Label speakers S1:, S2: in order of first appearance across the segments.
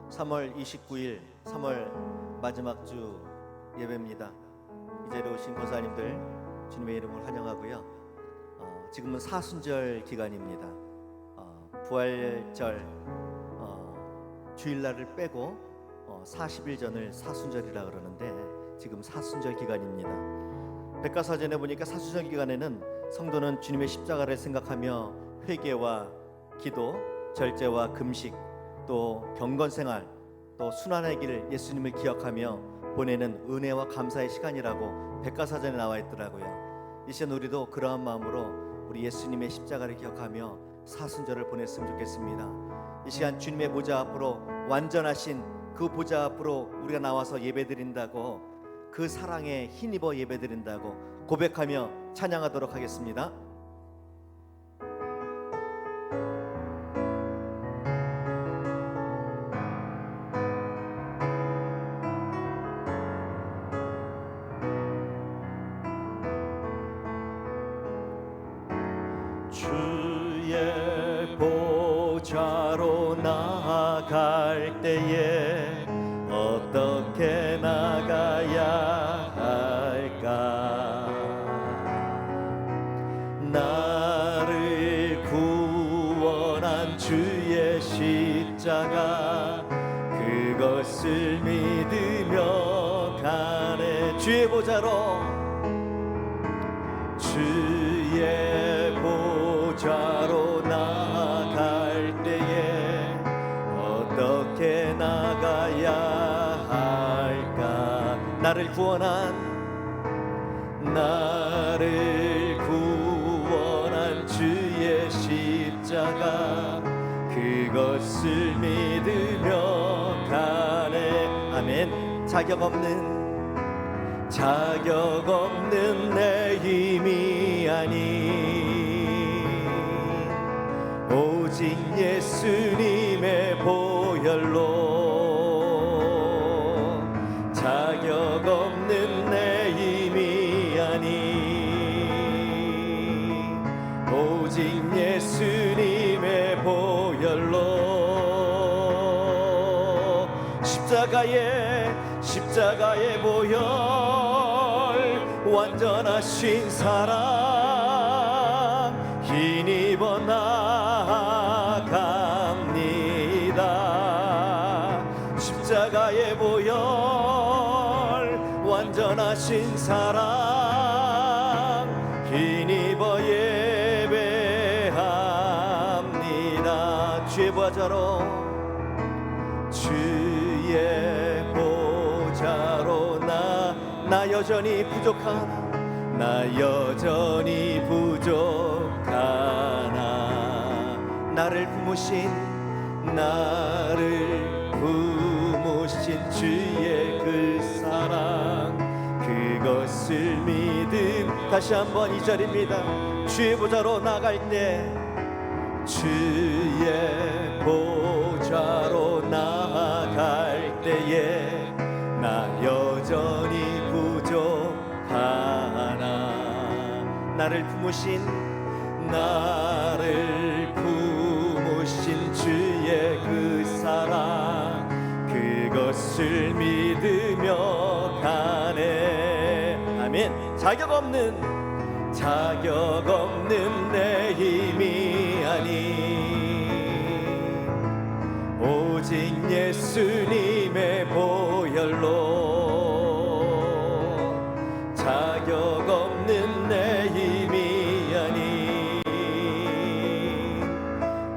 S1: 3월 29일 3월 마지막 주 예배입니다. 이 자리에 오신 권사님들 주님의 이름을 환영하고요. 지금은 사순절 기간입니다. 부활절 주일날을 빼고 40일 전을 사순절이라 그러는데 지금 사순절 기간입니다. 백과사전에 보니까 사순절 기간에는 성도는 주님의 십자가를 생각하며 회개와 기도, 절제와 금식, 또 경건생활, 또 순환의 길 예수님을 기억하며 보내는 은혜와 감사의 시간이라고 백과사전에 나와 있더라고요. 이 시간 우리도 그러한 마음으로 우리 예수님의 십자가를 기억하며 사순절을 보냈으면 좋겠습니다. 이 시간 주님의 보좌 앞으로, 완전하신 그 보좌 앞으로 우리가 나와서 예배드린다고, 그 사랑에 힘입어 예배드린다고 고백하며 찬양하도록 하겠습니다. 주의 보좌로 나아갈 때에 어떻게 나가야 할까? 나를 구원한 주의 십자가, 그것을 믿으며 가네. 주의 보좌로, 주의 보좌로 나아갈 때에 어떻게 나가야 할까? 나를 구원한 주의 십자가, 그것을 믿으며 가네. 아멘. 자격 없는 내 힘이 아닌 오직 예수님의 보혈로, 자격 없는 내 힘이 아닌 오직 예수님의 보혈로, 십자가의 보혈, 완전하신 사랑 힘입어 나아갑니다. 십자가의 보혈, 완전하신 사랑 힘입어 예배합니다. 주의 보좌로, 주의 보좌로 나 여전히 부족하나, 나를 품으신 주의 그 사랑, 그것을 믿음. 다시 한번 2절입니다. 주의 보좌로 나갈 때, 주의 보좌로 나갈 때에 나 여전히 부족하나, 나를 품으신 주의 그 사랑, 그것을 믿으며 가네. 아멘. 자격 없는 내 힘이 아닌 오직 예수님의 보혈로, 자격 없는 내 힘이 아닌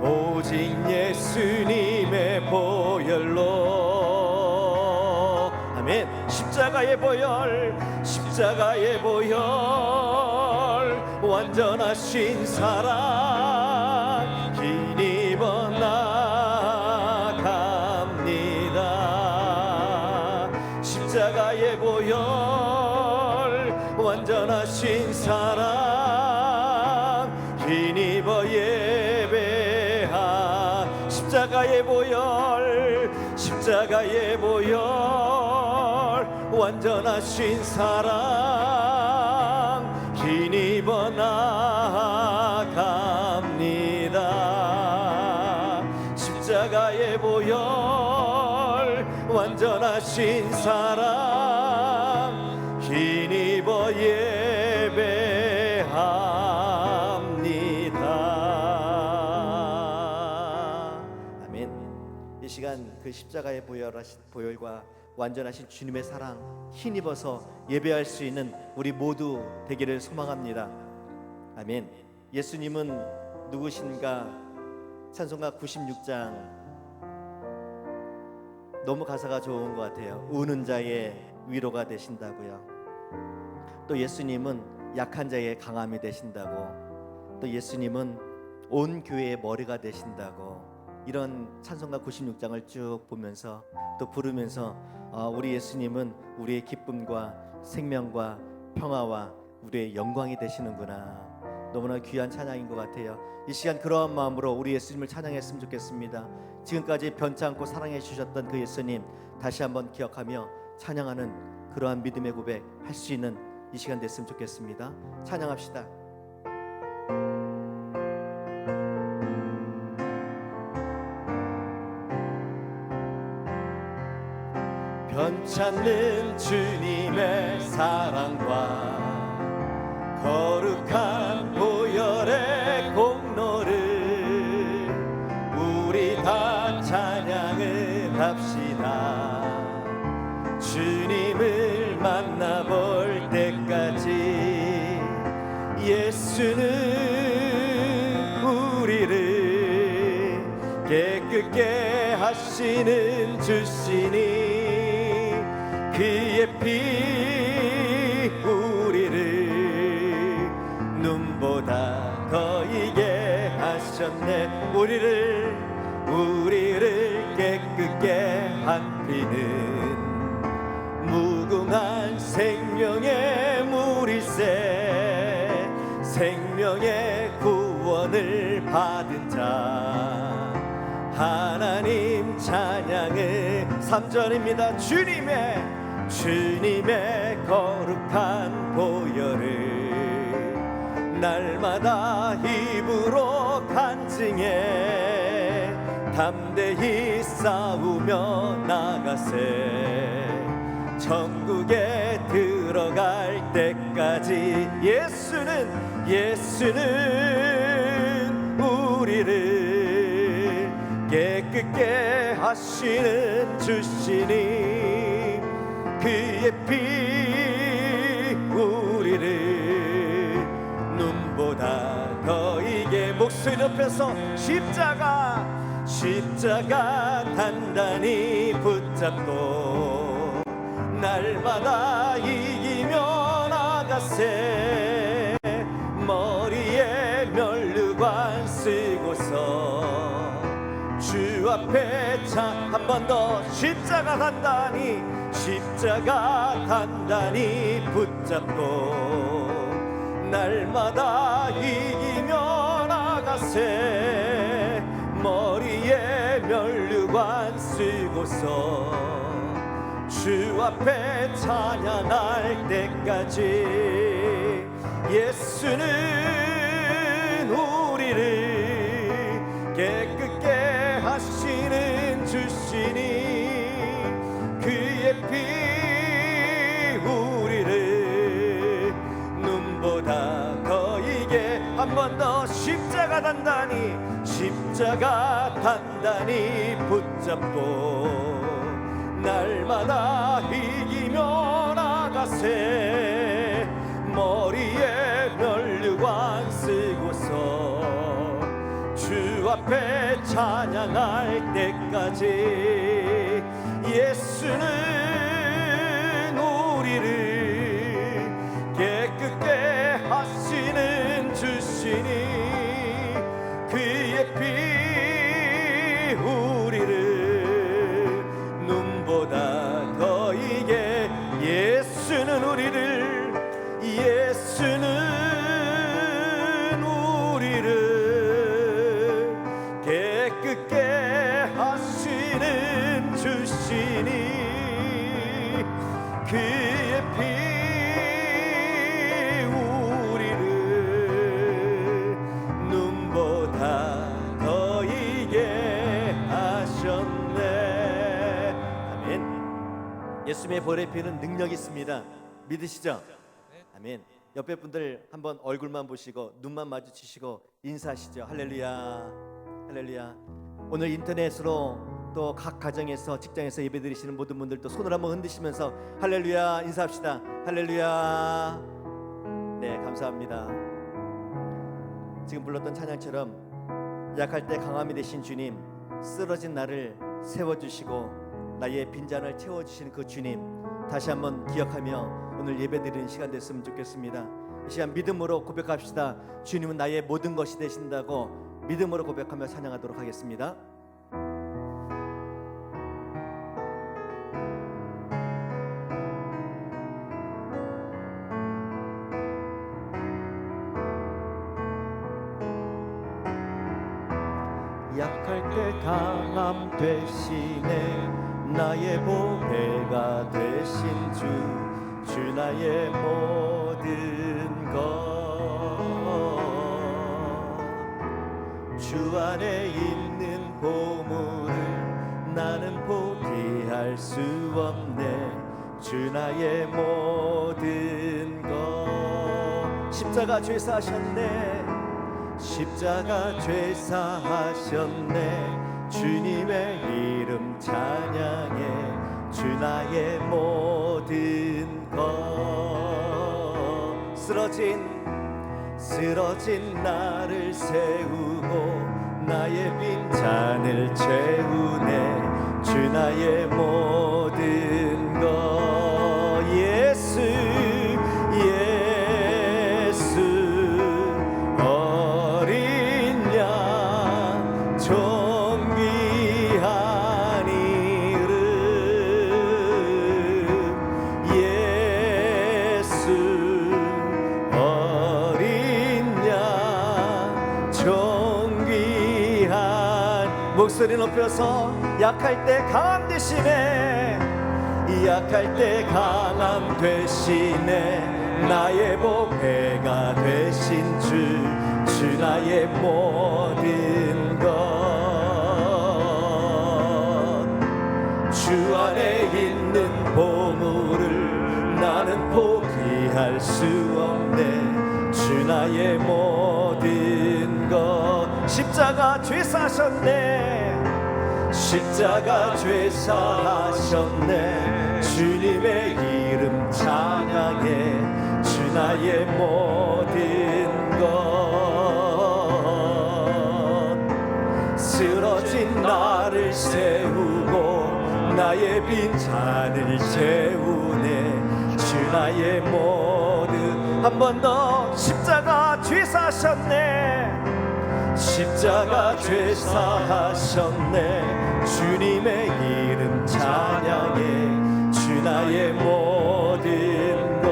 S1: 오직 예수님의 보혈로. 아멘. 십자가의 보혈, 완전하신 사랑 힘입어 나갑니다. 십자가의 보혈, 완전하신 사랑 힘입어 예배하. 십자가의 보혈, 완전하신 사랑 힘입어 나갑니다. 십자가 십자가의 보혈 완전하신 사랑 힘입어 예배합니다. 아멘. 이 시간 그 십자가의 보혈과 완전하신 주님의 사랑 힘입어서 예배할 수 있는 우리 모두 되기를 소망합니다. 아멘. 예수님은 누구신가? 찬송가 96장 너무 가사가 좋은 것 같아요. 우는 자의 위로가 되신다고요. 또 예수님은 약한 자의 강함이 되신다고, 또 예수님은 온 교회의 머리가 되신다고, 이런 찬송가 96장을 쭉 보면서 또 부르면서 우리 예수님은 우리의 기쁨과 생명과 평화와 우리의 영광이 되시는구나. 너무나 귀한 찬양인 것 같아요. 이 시간 그러한 마음으로 우리 예수님을 찬양했으면 좋겠습니다. 지금까지 변치 않고 사랑해 주셨던 그 예수님 다시 한번 기억하며 찬양하는 그러한 믿음의 고백 할 수 있는 이 시간 됐으면 좋겠습니다. 찬양합시다. 변찮는 주님의 사랑과 거룩한 보혈의 공로를 우리 다 찬양을 합시다. 주님을 만나볼 때까지 예수는 우리를 깨끗게 하시는 주시니 그의 피 우리를 눈보다 거이게 하셨네. 우리를 깨끗게 한 피는 무궁한 생명의 물일세. 생명의 구원을 받은 자 하나님 찬양을 3절입니다. 주님의 거룩한 보혈을 날마다 입으로 간증해 담대히 싸우며 나가세. 천국에 들어갈 때까지 예수는 우리를 깨끗게 하시는 주시니 그의 피 우리를 눈보다 거이게. 목소리 높여서 십자가 단단히 붙잡고 날마다 이기며 나가세. 머리에 면류관 쓰고서 주 앞에 한 번 더 십자가 단단히 붙잡고 날마다 이기며 나가세. 머리에 면류관 쓰고서 주 앞에 찬양할 때까지 예수는 우리를 깨끗게 하시는 주시니 그의 피 우리를 눈보다 거이게. 한 번 더 십자가 단단히 붙잡고 날마다 이기며 나가세. 머리에 면류관 쓰고서 주 앞에 찬양할 때까지 예수는 우리를 깨끗게 하시는 주시니 그의 피 우리를 눈보다 거이게. 예수는 우리를 깨끗게 하시는 주시니 예수님의 볼의 피는 능력이 있습니다. 믿으시죠? 아멘. 옆에 분들 한번 얼굴만 보시고 눈만 마주치시고 인사하시죠. 할렐루야, 할렐루야. 오늘 인터넷으로 또 각 가정에서 직장에서 예배드리시는 모든 분들도 손을 한번 흔드시면서 할렐루야 인사합시다. 할렐루야. 네, 감사합니다. 지금 불렀던 찬양처럼 약할 때 강함이 되신 주님, 쓰러진 나를 세워주시고 나의 빈잔을 채워주시는 그 주님 다시 한번 기억하며 오늘 예배드리는 시간 됐으면 좋겠습니다. 이 시간 믿음으로 고백합시다. 주님은 나의 모든 것이 되신다고 믿음으로 고백하며 찬양하도록 하겠습니다. 약할 때 강함 되시네 나의 보배가 되신 주 나의 모든 것 주 안에 있는 보물을 나는 포기할 수 없네 주 나의 모든 것 십자가 죄사하셨네 십자가 죄사하셨네 주님의 이름 찬양해 주 나의 모든 것 쓰러진 나를 세우고 나의 빈잔을 채우네 주 나의 모든 것 예수 목소리 높여서 약할 때 강함 되시네 약할 때 강함 되시네 나의 보배가 되신 주 나의 모든 것 주 안에 있는 보물을 나는 포기할 수 없네 주 나의 모든 것 십자가 죄사하셨네 십자가 죄사하셨네 주님의 이름 찬양해 주 나의 모든 것 쓰러진 나를 세우고 나의 빈잔을 채우네 주 나의 모든 한 번 더 십자가 죄사하셨네 십자가 죄사하셨네 주님의 이름 찬양해 주 나의 모든 것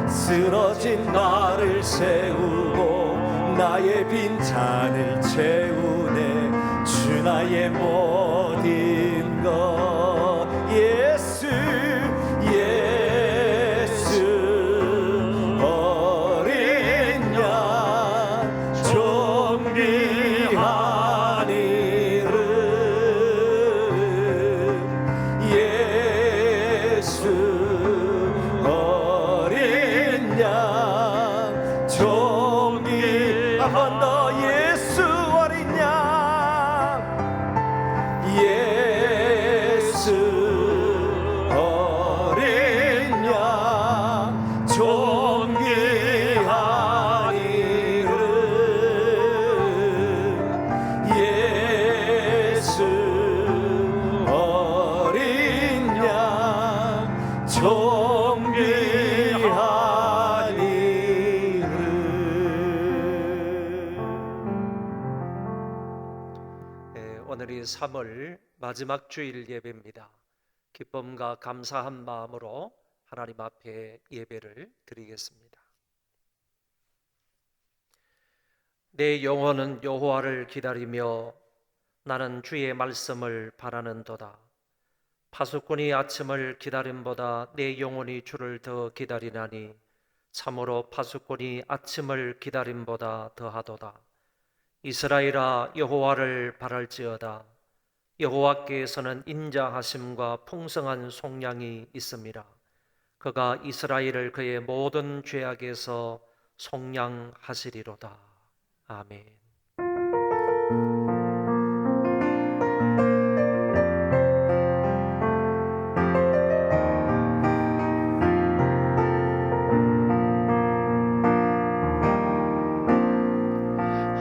S1: 쓰러진 나를 세우고 나의 빈잔을 채우네 주 나의 모든 것 예수
S2: 오늘이 3월 마지막 주일 예배입니다. 기쁨과 감사한 마음으로 하나님 앞에 예배를 드리겠습니다. 내 영혼은 여호와를 기다리며 나는 주의 말씀을 바라는도다. 파수꾼이 아침을 기다림보다 내 영혼이 주를 더 기다리나니 참으로 파수꾼이 아침을 기다림보다 더하도다. 이스라엘아 여호와를 바랄지어다. 여호와께서는 인자하심과 풍성한 속량이 있습니다. 그가 이스라엘을 그의 모든 죄악에서 속량하시리로다. 아멘.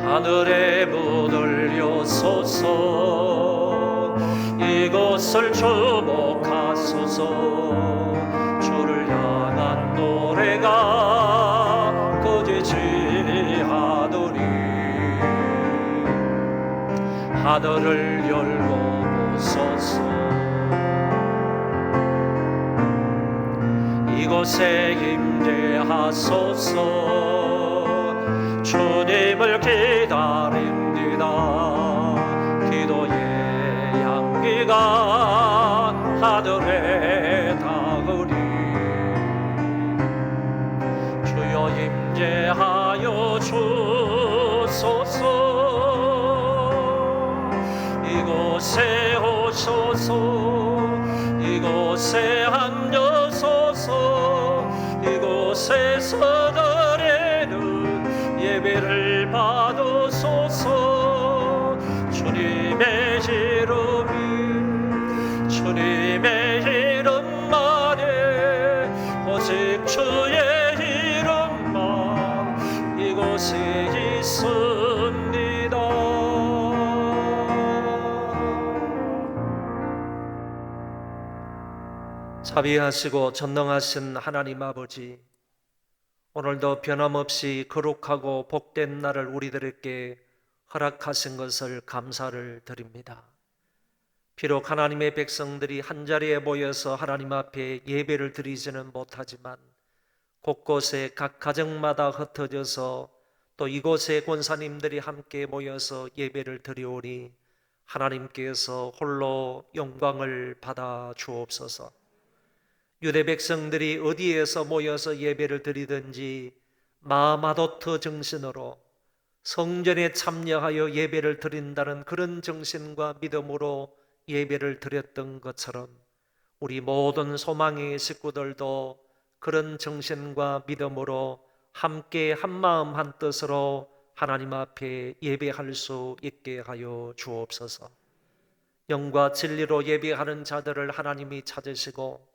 S2: 하늘에 묻을려소서 이곳을 주목하소서 주를 향한 노래가 꺼지지 않으리 하늘을 열고 보소서 이곳에 임재하소서 주님을 기다립니다. 기도의 향기가 하늘에 닿으리 주여 임재하여 주소서 이곳에 오소서 이곳에 앉으소서 이곳에서 드리는 예배를 받으소서 주님의 이름이 주님의 이름만에 오직 주의 이름만 이곳에 있습니다. 자비하시고 전능하신 하나님 아버지, 오늘도 변함없이 거룩하고 복된 날을 우리들에게 허락하신 것을 감사를 드립니다. 비록 하나님의 백성들이 한자리에 모여서 하나님 앞에 예배를 드리지는 못하지만 곳곳에 각 가정마다 흩어져서 또 이곳에 권사님들이 함께 모여서 예배를 드리오니 하나님께서 홀로 영광을 받아 주옵소서. 유대 백성들이 어디에서 모여서 예배를 드리든지 마마도트 정신으로 성전에 참여하여 예배를 드린다는 그런 정신과 믿음으로 예배를 드렸던 것처럼 우리 모든 소망의 식구들도 그런 정신과 믿음으로 함께 한마음 한뜻으로 하나님 앞에 예배할 수 있게 하여 주옵소서. 영과 진리로 예배하는 자들을 하나님이 찾으시고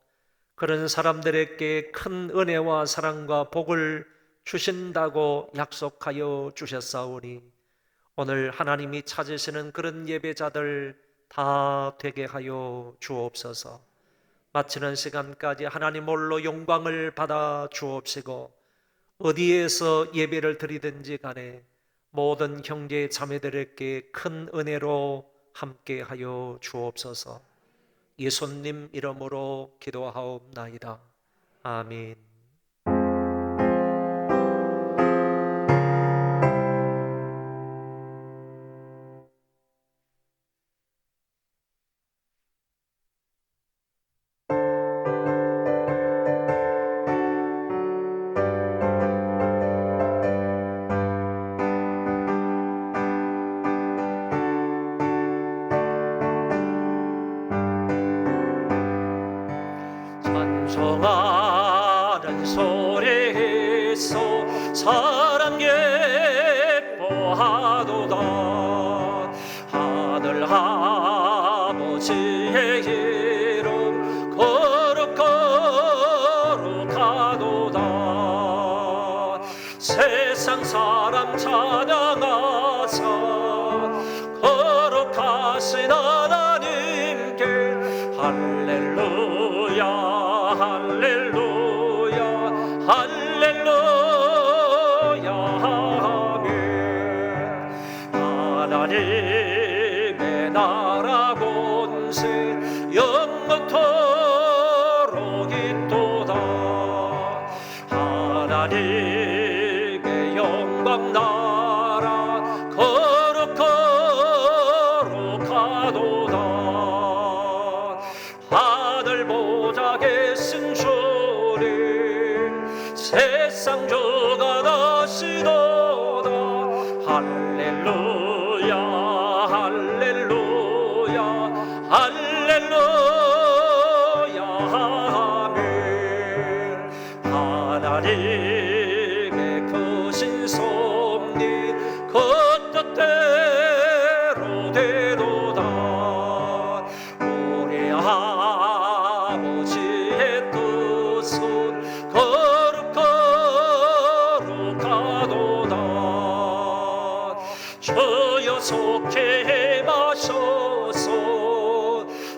S2: 그런 사람들에게 큰 은혜와 사랑과 복을 주신다고 약속하여 주셨사오니 오늘 하나님이 찾으시는 그런 예배자들 다 되게 하여 주옵소서. 마치는 시간까지 하나님 홀로 영광을 받아 주옵시고 어디에서 예배를 드리든지 간에 모든 형제 자매들에게 큰 은혜로 함께 하여 주옵소서. 예수님 이름으로 기도하옵나이다. 아멘. 찬송하는 소리에서 사람 예뻐하도다. 하늘 아버지의 이름 거룩하도다. 세상 사람 찬양하자 거룩하신 하나님께 할렐루야 할렐루야 할렐루야 아멘. 하나님의 나라 권세 영원토록 있도다. 하나님의 영광 나라 거룩하도다. 하늘 보좌 계신 주님 세상 주가 나시도다. 할렐루야 할렐루야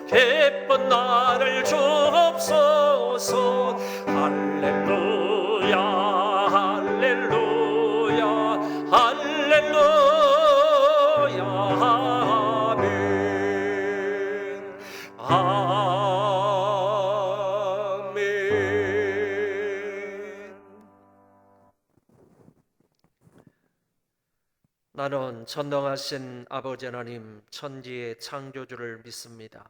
S2: 기쁜 나를 주옵소서. 할렐루야 할렐루야 할렐루야 아멘. 나는 전능하신 아버지 하나님 천지의 창조주를 믿습니다.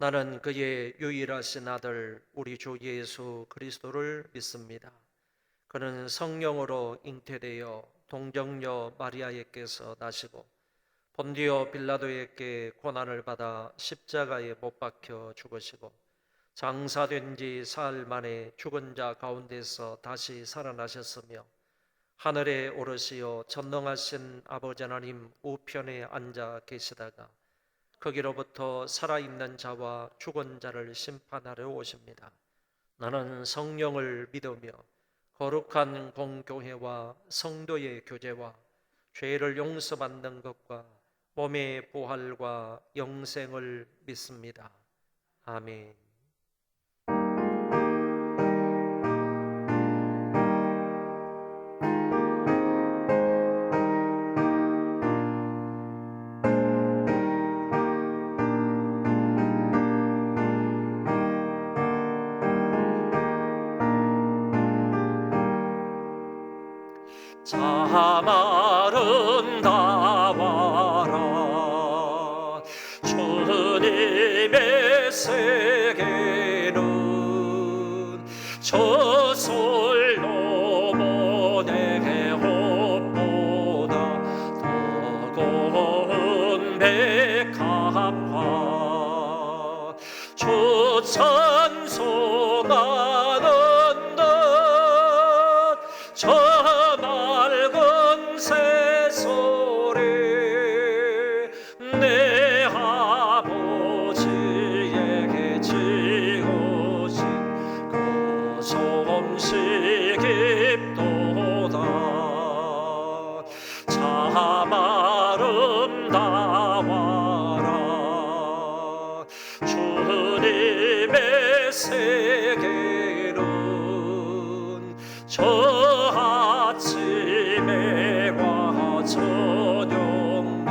S2: 나는 그의 유일하신 아들 우리 주 예수 그리스도를 믿습니다. 그는 성령으로 잉태되어 동정녀 마리아에게서 나시고 본디오 빌라도에게 고난을 받아 십자가에 못 박혀 죽으시고 장사된 지 사흘 만에 죽은 자 가운데서 다시 살아나셨으며 하늘에 오르시어 전능하신 아버지 하나님 우편에 앉아 계시다가 거기로부터 살아있는 자와 죽은 자를 심판하러 오십니다. 나는 성령을 믿으며 거룩한 공교회와 성도의 교제와 죄를 용서받는 것과 몸의 부활과 영생을 믿습니다. 아멘. 참 아름다워라 주님의 세계는 저솔로 모내게 옷보다 더 고운 백합화 주 찬송하는 듯 새소리 내 아버지에게 지어진 그 솜씨 깊도다. 참 아름다워라 주님의 세계는 저 아침에 저녁물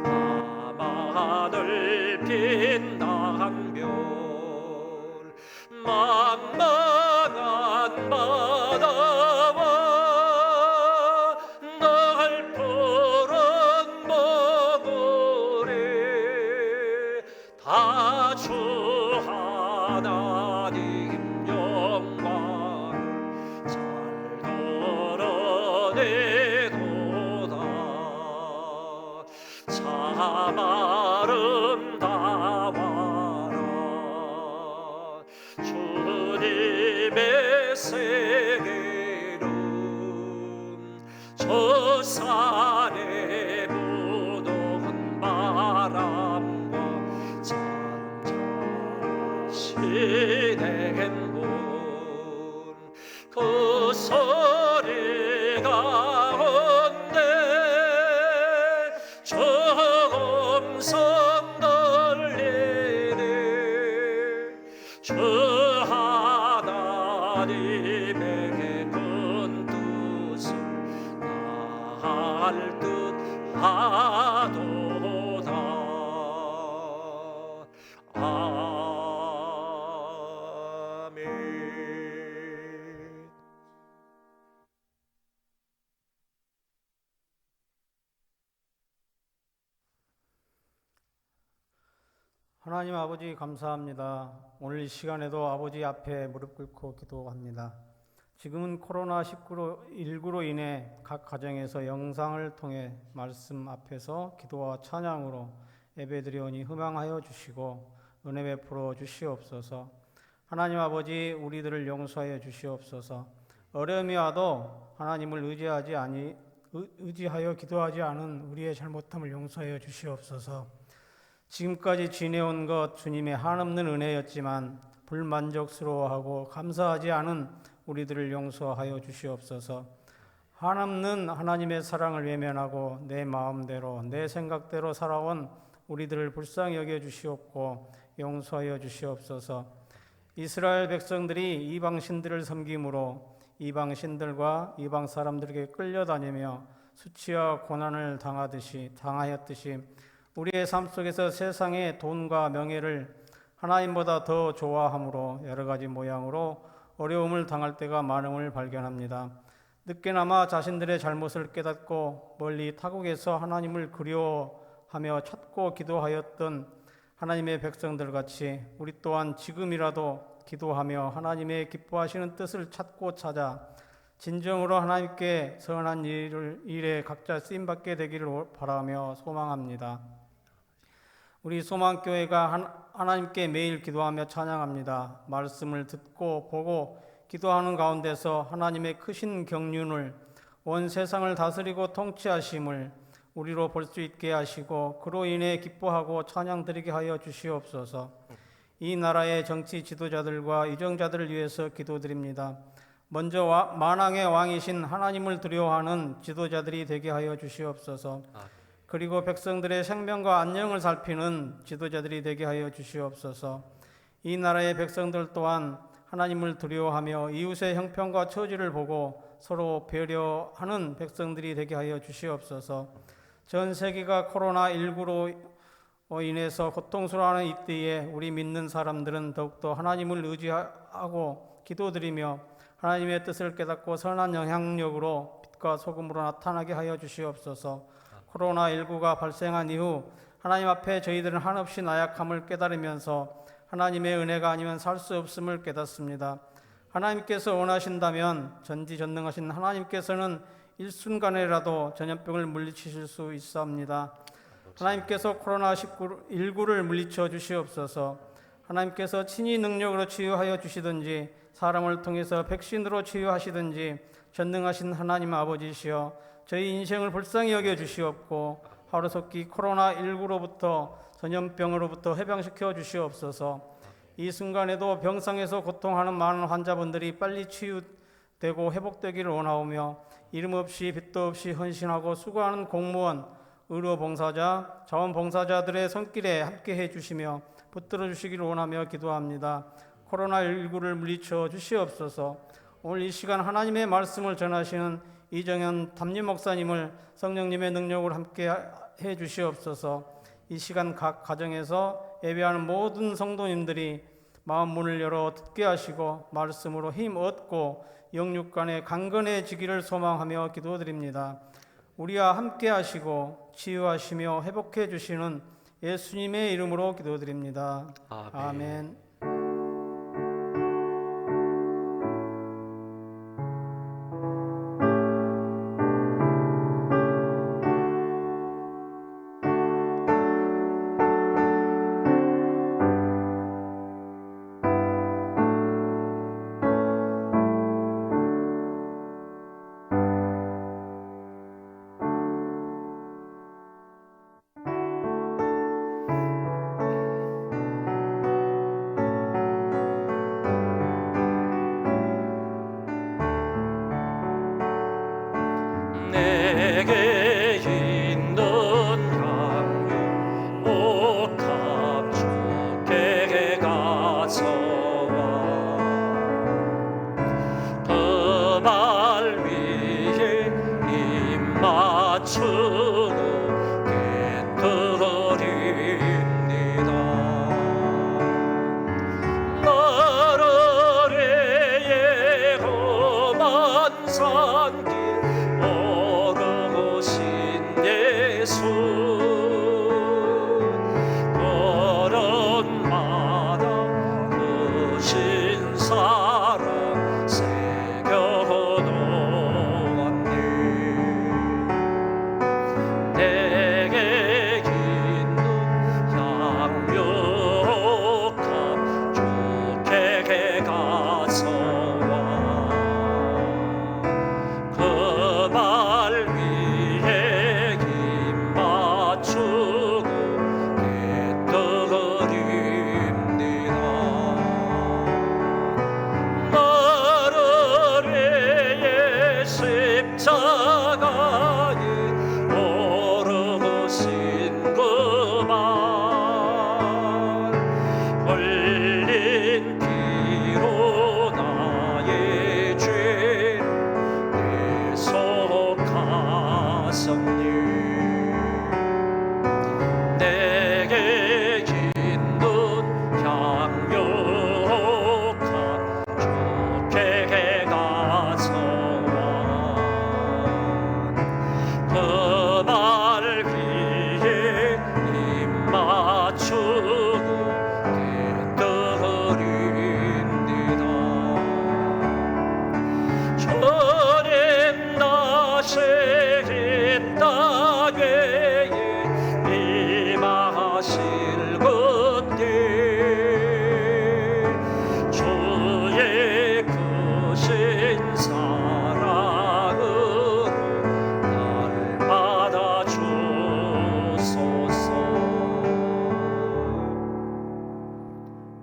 S2: 밤하늘 빛난 별 망망한 바다와 날 푸른 먹으리 다 주 하나님 영광을 잘 드러내도다. 참 아름다워라 주님의 세계는 저 산에 부는 바람과 잠잠시 행군 그 소리 가운데 정성 들리네 주 하나님에게 큰 뜻을 다할 듯 하도다. 아멘.
S3: 하나님 아버지 감사합니다. 오늘 이 시간에도 아버지 앞에 무릎 꿇고 기도합니다. 지금은 코로나19로 인해 각 가정에서 영상을 통해 말씀 앞에서 기도와 찬양으로 예배드리오니 희망하여 주시고 은혜 베풀어 주시옵소서. 하나님 아버지 우리들을 용서하여 주시옵소서. 어려움이 와도 하나님을 의지하여 기도하지 않은 우리의 잘못함을 용서하여 주시옵소서. 지금까지 지내온 것 주님의 한없는 은혜였지만 불만족스러워하고 감사하지 않은 우리들을 용서하여 주시옵소서. 한없는 하나님의 사랑을 외면하고 내 마음대로 내 생각대로 살아온 우리들을 불쌍히 여겨 주시옵고 용서하여 주시옵소서. 이스라엘 백성들이 이방 신들을 섬김으로 이방 신들과 이방 사람들에게 끌려다니며 수치와 고난을 당하였듯이 우리의 삶 속에서 세상의 돈과 명예를 하나님보다 더 좋아함으로 여러 가지 모양으로 어려움을 당할 때가 많음을 발견합니다. 늦게나마 자신들의 잘못을 깨닫고 멀리 타국에서 하나님을 그리워하며 찾고 기도하였던 하나님의 백성들 같이 우리 또한 지금이라도 기도하며 하나님의 기뻐하시는 뜻을 찾고 찾아 진정으로 하나님께 선한 일에 각자 쓰임받게 되기를 바라며 소망합니다. 우리 소망교회가 하나님께 매일 기도하며 찬양합니다. 말씀을 듣고 보고 기도하는 가운데서 하나님의 크신 경륜을 온 세상을 다스리고 통치하심을 우리로 볼 수 있게 하시고 그로 인해 기뻐하고 찬양드리게 하여 주시옵소서. 이 나라의 정치 지도자들과 유정자들을 위해서 기도드립니다. 먼저 만왕의 왕이신 하나님을 두려워하는 지도자들이 되게 하여 주시옵소서. 그리고 백성들의 생명과 안녕을 살피는 지도자들이 되게 하여 주시옵소서. 이 나라의 백성들 또한 하나님을 두려워하며 이웃의 형편과 처지를 보고 서로 배려하는 백성들이 되게 하여 주시옵소서. 전 세계가 코로나19로 인해서 고통스러워하는 이때에 우리 믿는 사람들은 더욱더 하나님을 의지하고 기도드리며 하나님의 뜻을 깨닫고 선한 영향력으로 빛과 소금으로 나타나게 하여 주시옵소서. 코로나19가 발생한 이후 하나님 앞에 저희들은 한없이 나약함을 깨달으면서 하나님의 은혜가 아니면 살 수 없음을 깨닫습니다. 하나님께서 원하신다면 전지전능하신 하나님께서는 일순간에라도 전염병을 물리치실 수 있사옵니다. 하나님께서 코로나19를 물리쳐 주시옵소서. 하나님께서 친히 능력으로 치유하여 주시든지 사람을 통해서 백신으로 치유하시든지 전능하신 하나님 아버지시여 저희 인생을 불쌍히 여겨 주시옵고 하루속히 코로나19로부터 전염병으로부터 해방시켜 주시옵소서. 이 순간에도 병상에서 고통하는 많은 환자분들이 빨리 치유되고 회복되기를 원하오며 이름 없이 빚도 없이 헌신하고 수고하는 공무원, 의료봉사자, 자원봉사자들의 손길에 함께해 주시며 붙들어 주시기를 원하며 기도합니다. 코로나19를 물리쳐 주시옵소서. 오늘 이 시간 하나님의 말씀을 전하시는 이정현 담임 목사님을 성령님의 능력으로 함께해 주시옵소서. 이 시간 각 가정에서 예배하는 모든 성도님들이 마음 문을 열어 듣게 하시고 말씀으로 힘 얻고 영육간에 강건해지기를 소망하며 기도드립니다. 우리와 함께 하시고 치유하시며 회복해 주시는 예수님의 이름으로 기도드립니다. 아멘.
S2: 내게 있는 양육 못함 주께 가서와 그 발 위에 입 맞추고 깨뜨립니다. 나라의 험한 산길 오르시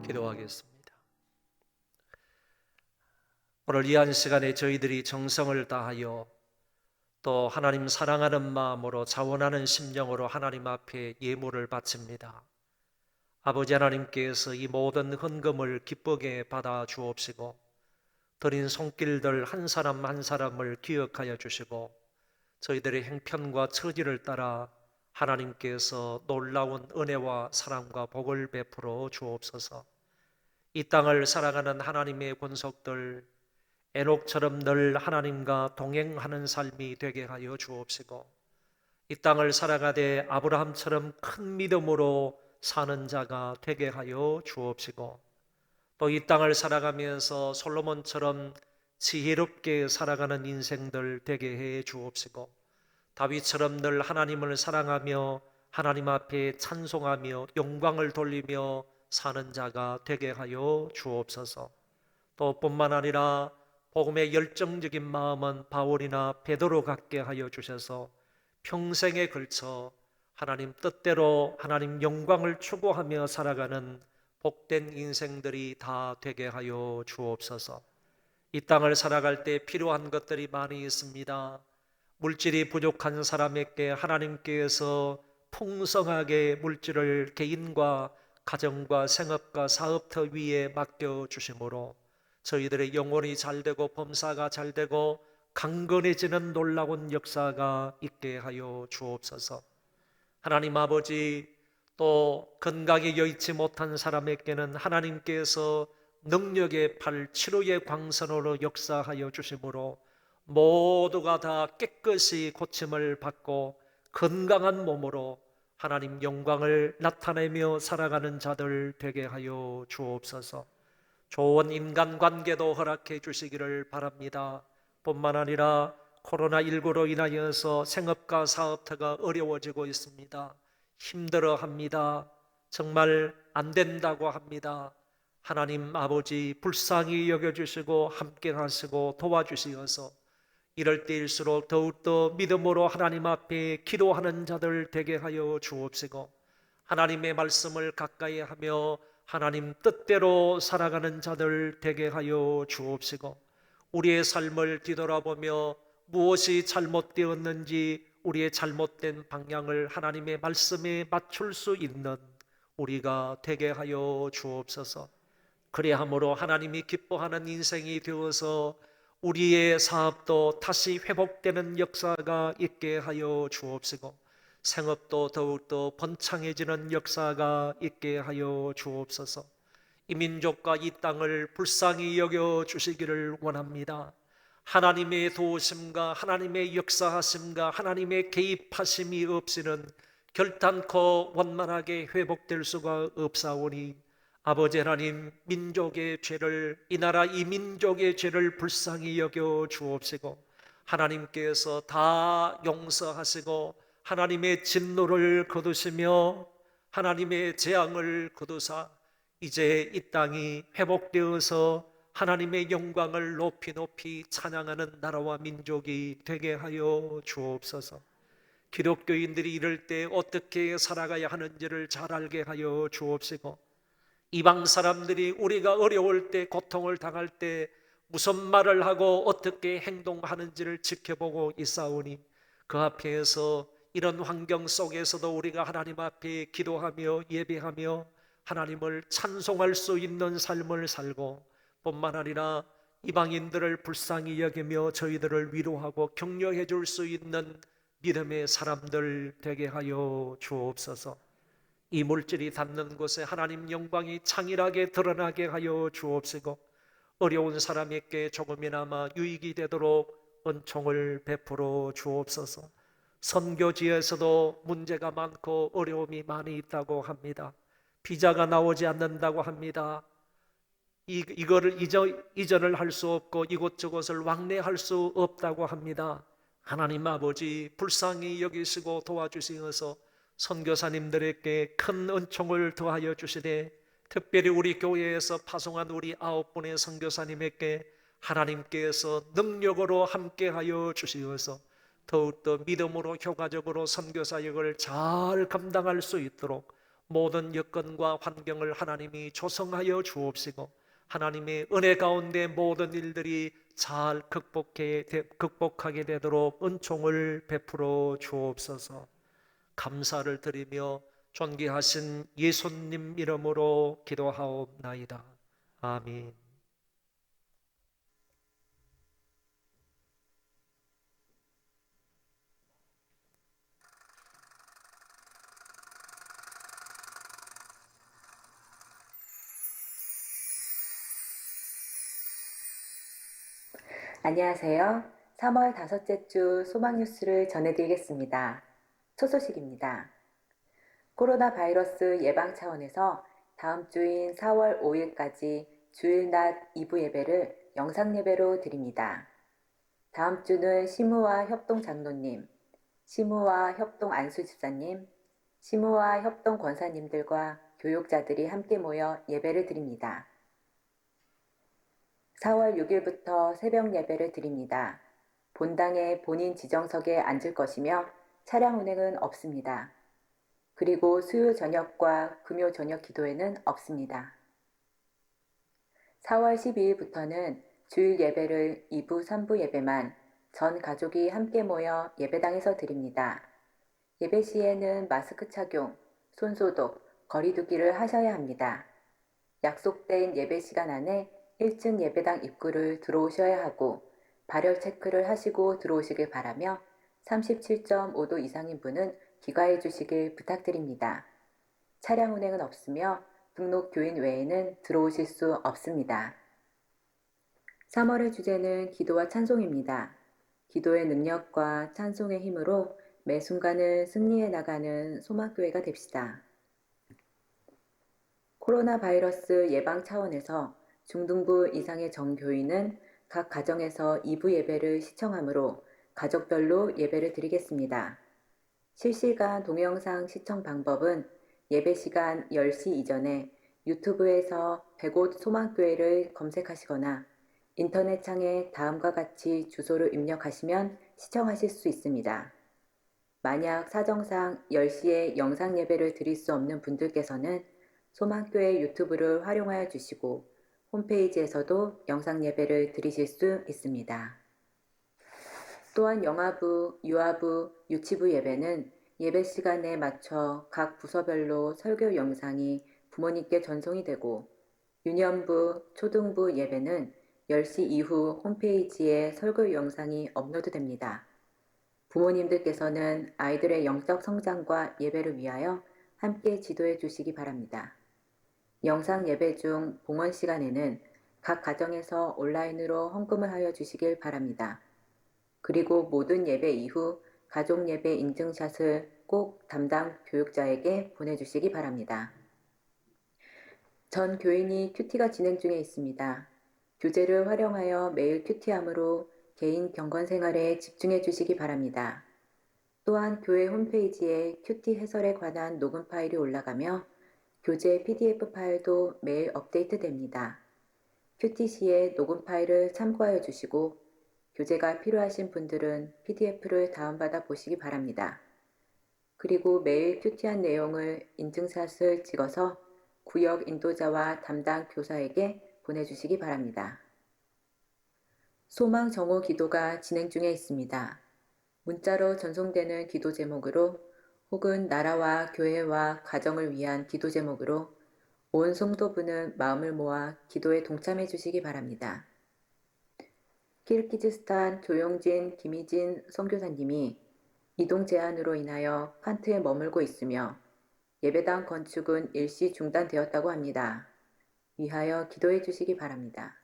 S2: 기도하겠습니다. 오늘 이 한 시간에 저희들이 정성을 다하여 또 하나님 사랑하는 마음으로 자원하는 심령으로 하나님 앞에 예물을 바칩니다. 아버지 하나님께서 이 모든 헌금을 기쁘게 받아 주옵시고 드린 손길들 한 사람 한 사람을 기억하여 주시고 저희들의 행편과 처지를 따라 하나님께서 놀라운 은혜와 사랑과 복을 베풀어 주옵소서. 이 땅을 살아가는 하나님의 권속들 에녹처럼 늘 하나님과 동행하는 삶이 되게 하여 주옵시고 이 땅을 살아가되 아브라함처럼 큰 믿음으로 사는 자가 되게 하여 주옵시고 또 이 땅을 살아가면서 솔로몬처럼 지혜롭게 살아가는 인생들 되게 해 주옵시고 다윗처럼 늘 하나님을 사랑하며 하나님 앞에 찬송하며 영광을 돌리며 사는 자가 되게 하여 주옵소서. 또 뿐만 아니라 복음의 열정적인 마음은 바울이나 베드로 같게 하여 주셔서 평생에 걸쳐 하나님 뜻대로 하나님 영광을 추구하며 살아가는 복된 인생들이 다 되게 하여 주옵소서. 이 땅을 살아갈 때 필요한 것들이 많이 있습니다. 물질이 부족한 사람에게 하나님께서 풍성하게 물질을 개인과 가정과 생업과 사업터 위에 맡겨주심으로 저희들의 영혼이 잘되고 범사가 잘되고 강건해지는 놀라운 역사가 있게 하여 주옵소서. 하나님 아버지, 또 건강에 여의치 못한 사람에게는 하나님께서 능력의 팔 치료의 광선으로 역사하여 주심으로 모두가 다 깨끗이 고침을 받고 건강한 몸으로 하나님 영광을 나타내며 살아가는 자들 되게 하여 주옵소서. 좋은 인간관계도 허락해 주시기를 바랍니다. 뿐만 아니라 코로나19로 인하여서 생업과 사업터가 어려워지고 있습니다. 힘들어합니다. 정말 안 된다고 합니다. 하나님 아버지 불쌍히 여겨주시고 함께 하시고 도와주시어서 이럴 때일수록 더욱더 믿음으로 하나님 앞에 기도하는 자들 되게 하여 주옵시고 하나님의 말씀을 가까이 하며 하나님 뜻대로 살아가는 자들 되게 하여 주옵시고 우리의 삶을 뒤돌아보며 무엇이 잘못되었는지 우리의 잘못된 방향을 하나님의 말씀에 맞출 수 있는 우리가 되게 하여 주옵소서. 그리함으로 하나님이 기뻐하는 인생이 되어서 우리의 사업도 다시 회복되는 역사가 있게 하여 주옵시고 생업도 더욱더 번창해지는 역사가 있게 하여 주옵소서. 이 민족과 이 땅을 불쌍히 여겨 주시기를 원합니다. 하나님의 도우심과 하나님의 역사하심과 하나님의 개입하심이 없이는 결단코 원만하게 회복될 수가 없사오니 아버지 하나님, 민족의 죄를, 이 나라 이 민족의 죄를 불쌍히 여겨 주옵시고 하나님께서 다 용서하시고 하나님의 진노를 거두시며 하나님의 재앙을 거두사 이제 이 땅이 회복되어서 하나님의 영광을 높이 높이 찬양하는 나라와 민족이 되게 하여 주옵소서. 기독교인들이 이럴 때 어떻게 살아가야 하는지를 잘 알게 하여 주옵시고 이방 사람들이 우리가 어려울 때 고통을 당할 때 무슨 말을 하고 어떻게 행동하는지를 지켜보고 있사오니 그 앞에서 이런 환경 속에서도 우리가 하나님 앞에 기도하며 예배하며 하나님을 찬송할 수 있는 삶을 살고 뿐만 아니라 이방인들을 불쌍히 여기며 저희들을 위로하고 격려해 줄 수 있는 믿음의 사람들 되게 하여 주옵소서. 이 물질이 닿는 곳에 하나님 영광이 창일하게 드러나게 하여 주옵시고 어려운 사람에게 조금이나마 유익이 되도록 은총을 베풀어 주옵소서. 선교지에서도 문제가 많고 어려움이 많이 있다고 합니다. 비자가 나오지 않는다고 합니다. 이거를 이전을 할 수 없고 이곳저곳을 왕래할 수 없다고 합니다. 하나님 아버지 불쌍히 여기시고 도와주시어서 선교사님들에게 큰 은총을 더하여 주시되 특별히 우리 교회에서 파송한 우리 9분의 선교사님에게 하나님께서 능력으로 함께하여 주시어서 더욱더 믿음으로 효과적으로 선교사역을 잘 감당할 수 있도록 모든 여건과 환경을 하나님이 조성하여 주옵시고 하나님의 은혜 가운데 모든 일들이 잘 극복하게 되도록 은총을 베풀어 주옵소서. 감사를 드리며 존귀하신 예수님 이름으로 기도하옵나이다. 아멘.
S4: 안녕하세요. 3월 다섯째 주 소망 뉴스를 전해드리겠습니다. 첫 소식입니다. 코로나 바이러스 예방 차원에서 다음 주인 4월 5일까지 주일 낮 2부 예배를 영상 예배로 드립니다. 다음 주는 시무와 협동 장로님, 시무와 협동 안수 집사님, 시무와 협동 권사님들과 교육자들이 함께 모여 예배를 드립니다. 4월 6일부터 새벽 예배를 드립니다. 본당에 본인 지정석에 앉을 것이며 차량 운행은 없습니다. 그리고 수요 저녁과 금요 저녁 기도회는 없습니다. 4월 12일부터는 주일 예배를 2부, 3부 예배만 전 가족이 함께 모여 예배당에서 드립니다. 예배 시에는 마스크 착용, 손소독, 거리 두기를 하셔야 합니다. 약속된 예배 시간 안에 1층 예배당 입구를 들어오셔야 하고 발열 체크를 하시고 들어오시길 바라며 37.5도 이상인 분은 귀가해 주시길 부탁드립니다. 차량 운행은 없으며 등록 교인 외에는 들어오실 수 없습니다. 3월의 주제는 기도와 찬송입니다. 기도의 능력과 찬송의 힘으로 매 순간을 승리해 나가는 소망교회가 됩시다. 코로나 바이러스 예방 차원에서 중등부 이상의 정교인은 각 가정에서 2부 예배를 시청하므로 가족별로 예배를 드리겠습니다. 실시간 동영상 시청 방법은 예배 시간 10시 이전에 유튜브에서 105 소망교회를 검색하시거나 인터넷 창에 다음과 같이 주소를 입력하시면 시청하실 수 있습니다. 만약 사정상 10시에 영상 예배를 드릴 수 없는 분들께서는 소망교회 유튜브를 활용하여 주시고 홈페이지에서도 영상 예배를 드리실 수 있습니다. 또한 영아부, 유아부, 유치부 예배는 예배 시간에 맞춰 각 부서별로 설교 영상이 부모님께 전송이 되고 유년부, 초등부 예배는 10시 이후 홈페이지에 설교 영상이 업로드됩니다. 부모님들께서는 아이들의 영적 성장과 예배를 위하여 함께 지도해 주시기 바랍니다. 영상 예배 중 봉헌 시간에는 각 가정에서 온라인으로 헌금을 하여 주시길 바랍니다. 그리고 모든 예배 이후 가족 예배 인증샷을 꼭 담당 교육자에게 보내주시기 바랍니다. 전 교인이 큐티가 진행 중에 있습니다. 교재를 활용하여 매일 큐티함으로 개인 경건 생활에 집중해 주시기 바랍니다. 또한 교회 홈페이지에 큐티 해설에 관한 녹음 파일이 올라가며 교재 PDF 파일도 매일 업데이트됩니다. 큐티 시에 녹음 파일을 참고하여 주시고 교재가 필요하신 분들은 PDF를 다운받아 보시기 바랍니다. 그리고 매일 큐티한 내용을 인증샷을 찍어서 구역 인도자와 담당 교사에게 보내주시기 바랍니다. 소망 정오 기도가 진행 중에 있습니다. 문자로 전송되는 기도 제목으로 혹은 나라와 교회와 가정을 위한 기도 제목으로 온 성도부는 마음을 모아 기도에 동참해 주시기 바랍니다. 키르기즈스탄 조용진, 김희진 선교사님이 이동 제한으로 인하여 칸트에 머물고 있으며 예배당 건축은 일시 중단되었다고 합니다. 위하여 기도해 주시기 바랍니다.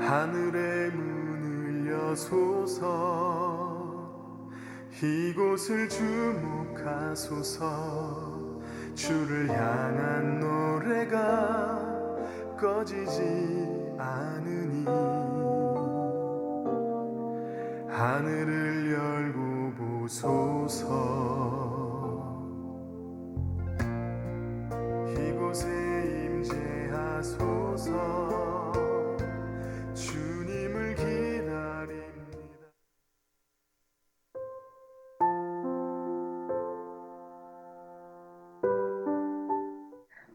S5: 하늘의 문을 여소서 이곳을 주목하소서 주를 향한 노래가 꺼지지 않으니 하늘을 열고 보소서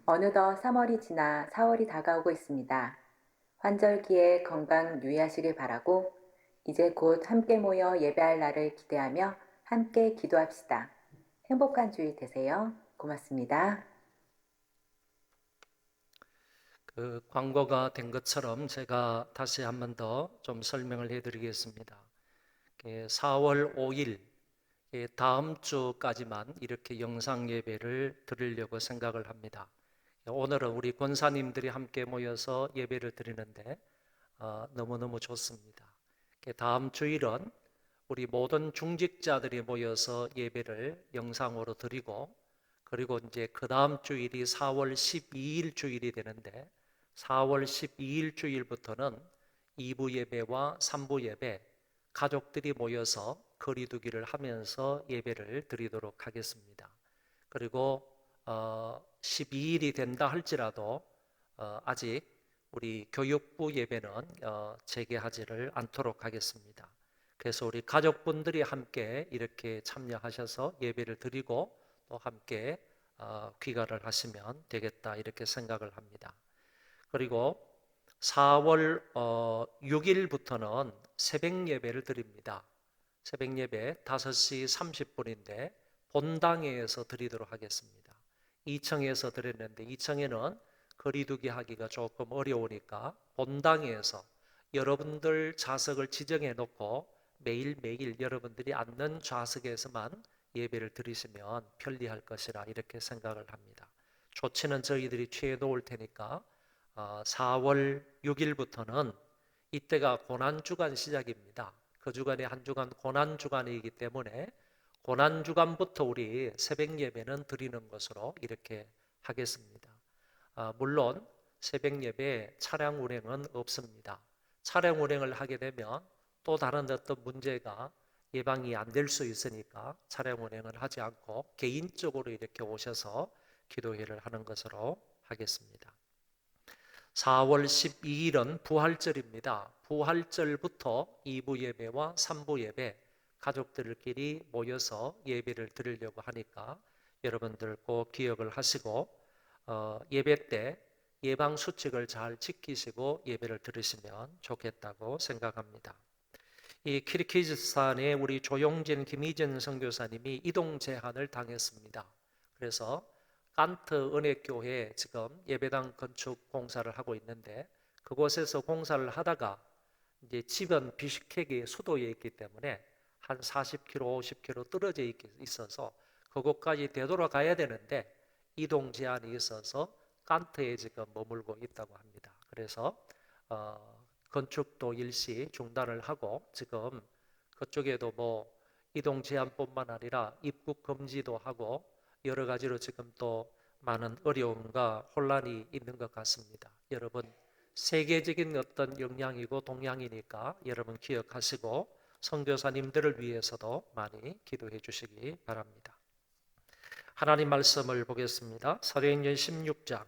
S4: 어느덧 3월이 지나 4월이 다가오고 있습니다. 환절기에 건강 유의하시길 바라고 이제 곧 함께 모여 예배할 날을 기대하며 함께 기도합시다. 행복한 주일 되세요. 고맙습니다.
S2: 그 광고가 된 것처럼 제가 다시 한 번 더 좀 설명을 해드리겠습니다. 4월 5일 다음 주까지만 이렇게 영상 예배를 드리려고 생각을 합니다. 오늘은 우리 권사님들이 함께 모여서 예배를 드리는데 너무너무 좋습니다. 다음 주일은 우리 모든 중직자들이 모여서 예배를 영상으로 드리고, 그리고 이제 그 다음 주일이 4월 12일 주일이 되는데 4월 12일 주일부터는 2부 예배와 3부 예배, 가족들이 모여서 거리두기를 하면서 예배를 드리도록 하겠습니다. 그리고 12일이 된다 할지라도 아직 우리 교육부 예배는 재개하지를 않도록 하겠습니다. 그래서 우리 가족분들이 함께 이렇게 참여하셔서 예배를 드리고 또 함께 귀가를 하시면 되겠다 이렇게 생각을 합니다. 그리고 4월 6일부터는 새벽 예배를 드립니다. 새벽 예배 5시 30분인데 본당에서 드리도록 하겠습니다. 2층에서 드렸는데 2층에는 거리두기 하기가 조금 어려우니까 본당에서 여러분들 좌석을 지정해 놓고 매일매일 여러분들이 앉는 좌석에서만 예배를 드리시면 편리할 것이라 이렇게 생각을 합니다. 조치는 저희들이 취해 놓을 테니까 4월 6일부터는 이때가 고난주간 시작입니다. 그 주간이 한 주간 고난주간이기 때문에 고난주간부터 우리 새벽 예배는 드리는 것으로 이렇게 하겠습니다. 물론 새벽 예배에 차량 운행은 없습니다. 차량 운행을 하게 되면 또 다른 어떤 문제가 예방이 안 될 수 있으니까 차량 운행을 하지 않고 개인적으로 이렇게 오셔서 기도회를 하는 것으로 하겠습니다. 4월 12일은 부활절입니다. 부활절부터 2부 예배와 3부 예배 가족들끼리 모여서 예배를 드리려고 하니까 여러분들 꼭 기억을 하시고 예배 때 예방 수칙을 잘 지키시고 예배를 들으시면 좋겠다고 생각합니다. 이 키르기즈스탄에 우리 조용진 김희진 선교사님이 이동 제한을 당했습니다. 그래서 깐트 은혜교회 지금 예배당 건축 공사를 하고 있는데 그곳에서 공사를 하다가 이제 집은 비슈케크의 수도에 있기 때문에 한 40km, 50km 떨어져 있어서 그곳까지 되돌아가야 되는데 이동 제한이 있어서 깐트에 지금 머물고 있다고 합니다. 그래서 건축도 일시 중단을 하고 지금 그쪽에도 뭐 이동 제한뿐만 아니라 입국 금지도 하고 여러 가지로 지금 또 많은 어려움과 혼란이 있는 것 같습니다. 여러분 세계적인 어떤 영향이고 동향이니까 여러분 기억하시고 선교사님들을 위해서도 많이 기도해 주시기 바랍니다. 하나님 말씀을 보겠습니다. 사도행전 16장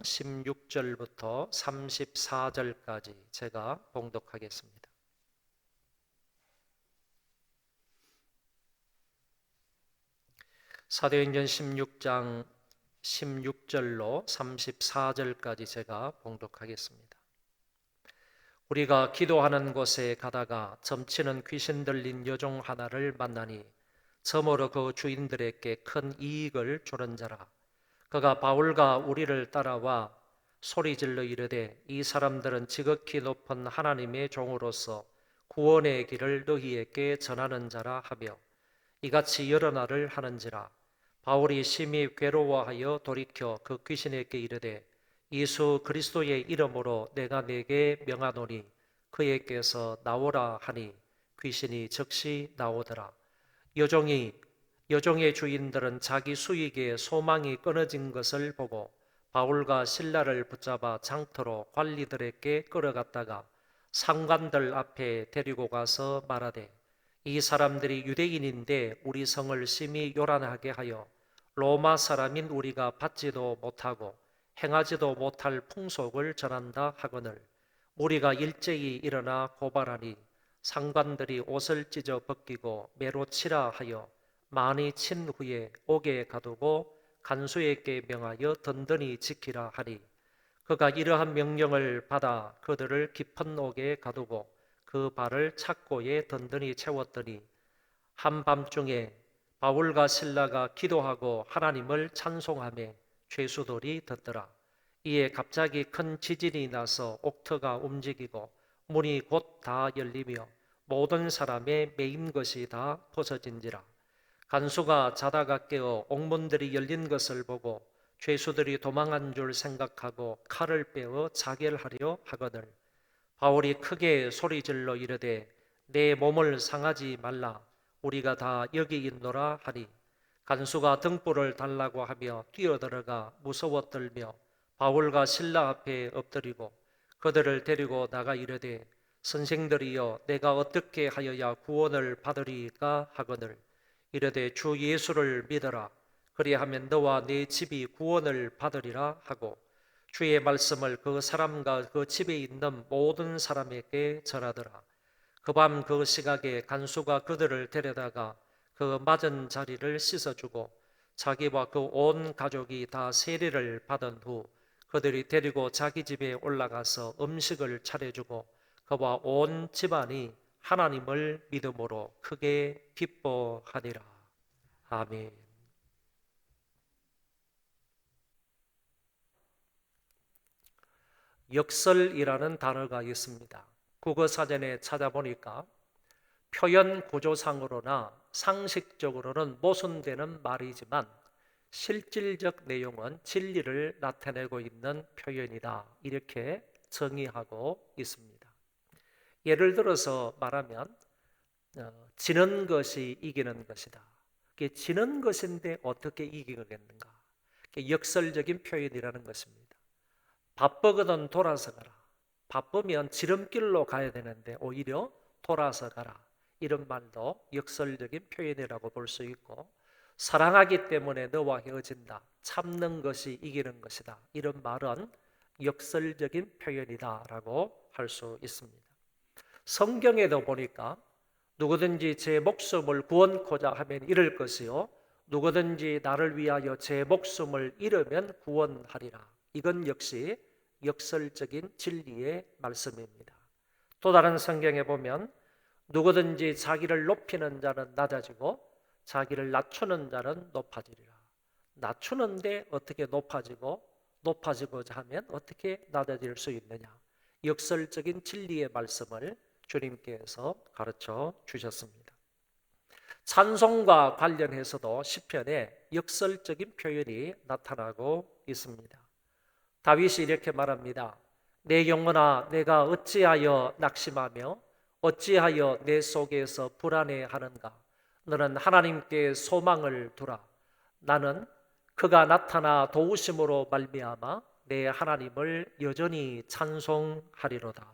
S2: 16절부터 34절까지 제가 봉독하겠습니다. 사도행전 16장 16절로 34절까지 제가 봉독하겠습니다. 우리가 기도하는 곳에 가다가 점치는 귀신 들린 여종 하나를 만나니 점으로 그 주인들에게 큰 이익을 주는 자라. 그가 바울과 우리를 따라와 소리질러 이르되 이 사람들은 지극히 높은 하나님의 종으로서 구원의 길을 너희에게 전하는 자라 하며 이같이 여러 날을 하는지라. 바울이 심히 괴로워하여 돌이켜 그 귀신에게 이르되 예수 그리스도의 이름으로 내가 네게 명하노니 그에게서 나오라 하니 귀신이 즉시 나오더라. 여종의 주인들은 자기 수익에 소망이 끊어진 것을 보고 바울과 실라를 붙잡아 장터로 관리들에게 끌어갔다가 상관들 앞에 데리고 가서 말하되 이 사람들이 유대인인데 우리 성을 심히 요란하게 하여 로마 사람인 우리가 받지도 못하고 행하지도 못할 풍속을 전한다 하거늘 우리가 일제히 일어나 고발하니 상관들이 옷을 찢어 벗기고 매로 치라 하여 많이 친 후에 옥에 가두고 간수에게 명하여 든든히 지키라 하니 그가 이러한 명령을 받아 그들을 깊은 옥에 가두고 그 발을 착고에 든든히 채웠더니 한밤중에 바울과 실라가 기도하고 하나님을 찬송하며 죄수들이 듣더라. 이에 갑자기 큰 지진이 나서 옥터가 움직이고 문이 곧 다 열리며 모든 사람의 매인 것이 다 부서진지라. 간수가 자다가 깨어 옥문들이 열린 것을 보고 죄수들이 도망한 줄 생각하고 칼을 빼어 자결하려 하거늘 바울이 크게 소리질러 이르되 내 몸을 상하지 말라 우리가 다 여기 있노라 하니 간수가 등불을 달라고 하며 뛰어들어가 무서워 떨며 바울과 실라 앞에 엎드리고 그들을 데리고 나가 이르되 선생들이여 내가 어떻게 하여야 구원을 받으리까 하거늘 이르되 주 예수를 믿어라 그리하면 너와 네 집이 구원을 받으리라 하고 주의 말씀을 그 사람과 그 집에 있는 모든 사람에게 전하더라. 그 밤 그 시각에 간수가 그들을 데려다가 그 맞은 자리를 씻어주고 자기와 그 온 가족이 다 세례를 받은 후 그들이 데리고 자기 집에 올라가서 음식을 차려주고 그와 온 집안이 하나님을 믿음으로 크게 기뻐하니라. 아멘. 역설이라는 단어가 있습니다. 국어사전에 찾아보니까 표현 구조상으로나 상식적으로는 모순되는 말이지만 실질적 내용은 진리를 나타내고 있는 표현이다. 이렇게 정의하고 있습니다. 예를 들어서 말하면 지는 것이 이기는 것이다. 이게 지는 것인데 어떻게 이기겠는가? 역설적인 표현이라는 것입니다. 바쁘거든 돌아서 가라. 바쁘면 지름길로 가야 되는데 오히려 돌아서 가라. 이런 말도 역설적인 표현이라고 볼 수 있고 사랑하기 때문에 너와 헤어진다. 참는 것이 이기는 것이다. 이런 말은 역설적인 표현이다라고 할 수 있습니다. 성경에도 보니까 누구든지 제 목숨을 구원코자 하면 잃을 것이요 누구든지 나를 위하여 제 목숨을 잃으면 구원하리라. 이건 역시 역설적인 진리의 말씀입니다. 또 다른 성경에 보면 누구든지 자기를 높이는 자는 낮아지고 자기를 낮추는 자는 높아지리라. 낮추는데 어떻게 높아지고자 하면 어떻게 낮아질 수 있느냐. 역설적인 진리의 말씀을 주님께서 가르쳐 주셨습니다. 찬송과 관련해서도 시편에 역설적인 표현이 나타나고 있습니다. 다윗이 이렇게 말합니다. 내 영혼아 내가 어찌하여 낙심하며 어찌하여 내 속에서 불안해하는가. 너는 하나님께 소망을 두라. 나는 그가 나타나 도우심으로 말미암아 내 하나님을 여전히 찬송하리로다.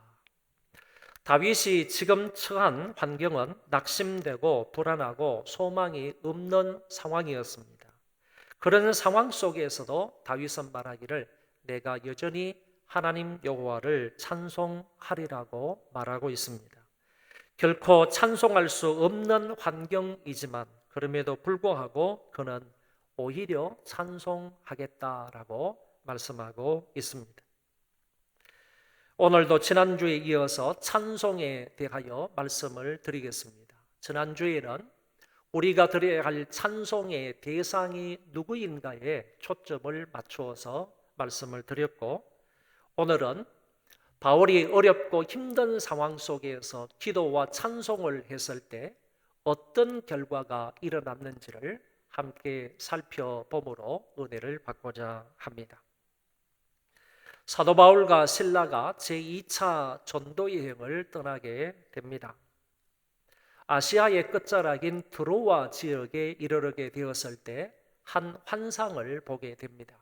S2: 다윗이 지금 처한 환경은 낙심되고 불안하고 소망이 없는 상황이었습니다. 그런 상황 속에서도 다윗은 말하기를 내가 여전히 하나님 여호와를 찬송하리라고 말하고 있습니다. 결코 찬송할 수 없는 환경이지만 그럼에도 불구하고 그는 오히려 찬송하겠다라고 말씀하고 있습니다. 오늘도 지난주에 이어서 찬송에 대하여 말씀을 드리겠습니다. 지난주에는 우리가 드려야 할 찬송의 대상이 누구인가에 초점을 맞추어서 말씀을 드렸고 오늘은 바울이 어렵고 힘든 상황 속에서 기도와 찬송을 했을 때 어떤 결과가 일어났는지를 함께 살펴보므로 은혜를 받고자 합니다. 사도 바울과 실라가 제2차 전도 여행을 떠나게 됩니다. 아시아의 끝자락인 드로아 지역에 이르게 되었을 때 한 환상을 보게 됩니다.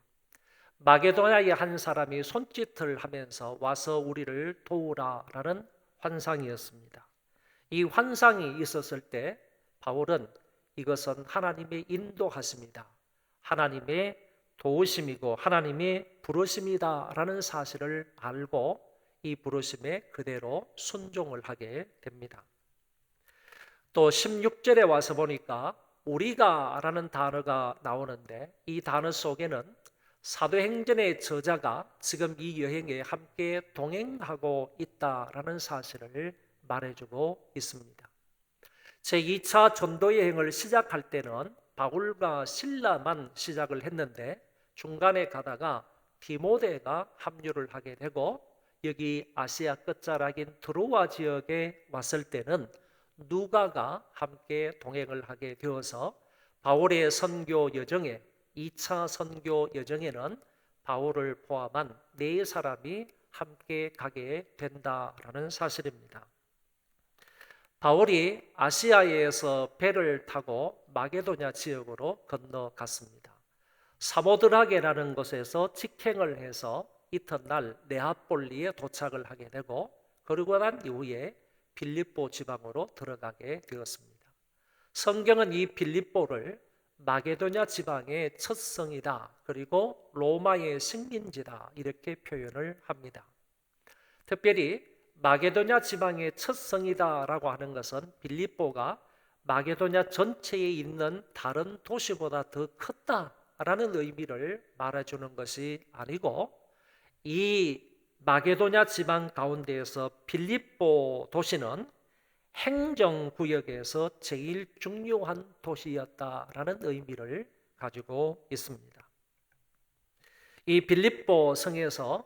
S2: 마게도냐의 한 사람이 손짓을 하면서 와서 우리를 도우라라는 환상이었습니다. 이 환상이 있었을 때 바울은 이것은 하나님의 인도하심이다. 하나님의 도우심이고 하나님의 부르심이다라는 사실을 알고 이 부르심에 그대로 순종을 하게 됩니다. 또 16절에 와서 보니까 우리가라는 단어가 나오는데 이 단어 속에는 사도행전의 저자가 지금 이 여행에 함께 동행하고 있다라는 사실을 말해주고 있습니다. 제2차 전도 여행을 시작할 때는 바울과 실라만 시작을 했는데 중간에 가다가 디모데가 합류를 하게 되고 여기 아시아 끝자락인 드로아 지역에 왔을 때는 누가가 함께 동행을 하게 되어서 바울의 선교 여정에 2차 선교 여정에는 바울을 포함한 4사람이 함께 가게 된다라는 사실입니다. 바울이 아시아에서 배를 타고 마게도냐 지역으로 건너갔습니다. 사모드라게라는 곳에서 직행을 해서 이튿날 네아폴리에 도착을 하게 되고 그러고 난 이후에 빌립보 지방으로 들어가게 되었습니다. 성경은 이 빌립보를 마게도냐 지방의 첫 성이다, 그리고 로마의 식민지다 이렇게 표현을 합니다. 특별히 마게도냐 지방의 첫 성이다라고 하는 것은 빌립보가 마게도냐 전체에 있는 다른 도시보다 더 컸다라는 의미를 말해주는 것이 아니고 이 마게도냐 지방 가운데에서 빌립보 도시는 행정구역에서 제일 중요한 도시였다라는 의미를 가지고 있습니다. 이 빌립보 성에서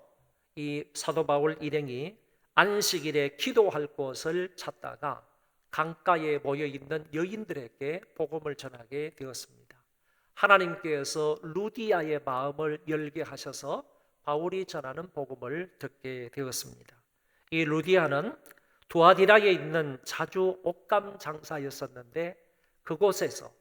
S2: 이 사도 바울 일행이 안식일에 기도할 곳을 찾다가 강가에 모여 있는 여인들에게 복음을 전하게 되었습니다. 하나님께서 루디아의 마음을 열게 하셔서 바울이 전하는 복음을 듣게 되었습니다. 이 루디아는 두아디라에 있는 자주 옷감 장사였었는데 그곳에서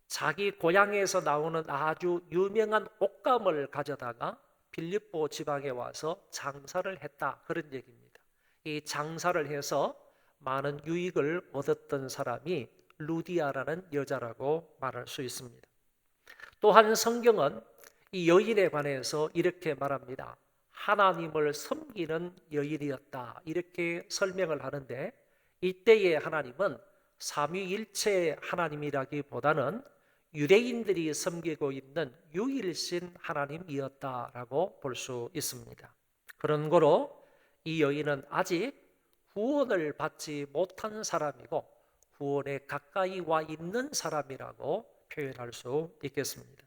S2: 자기 고향에서 나오는 아주 유명한 옷감을 가져다가 빌립보 지방에 와서 장사를 했다, 그런 얘기입니다. 이 장사를 해서 많은 유익을 얻었던 사람이 루디아라는 여자라고 말할 수 있습니다. 또한 성경은 이 여인에 관해서 이렇게 말합니다. 하나님을 섬기는 여인이었다, 이렇게 설명을 하는데 이때의 하나님은 삼위일체 하나님이라기보다는 유대인들이 섬기고 있는 유일신 하나님이었다라고 볼 수 있습니다. 그런 거로 이 여인은 아직 구원을 받지 못한 사람이고 구원에 가까이 와 있는 사람이라고 표현할 수 있겠습니다.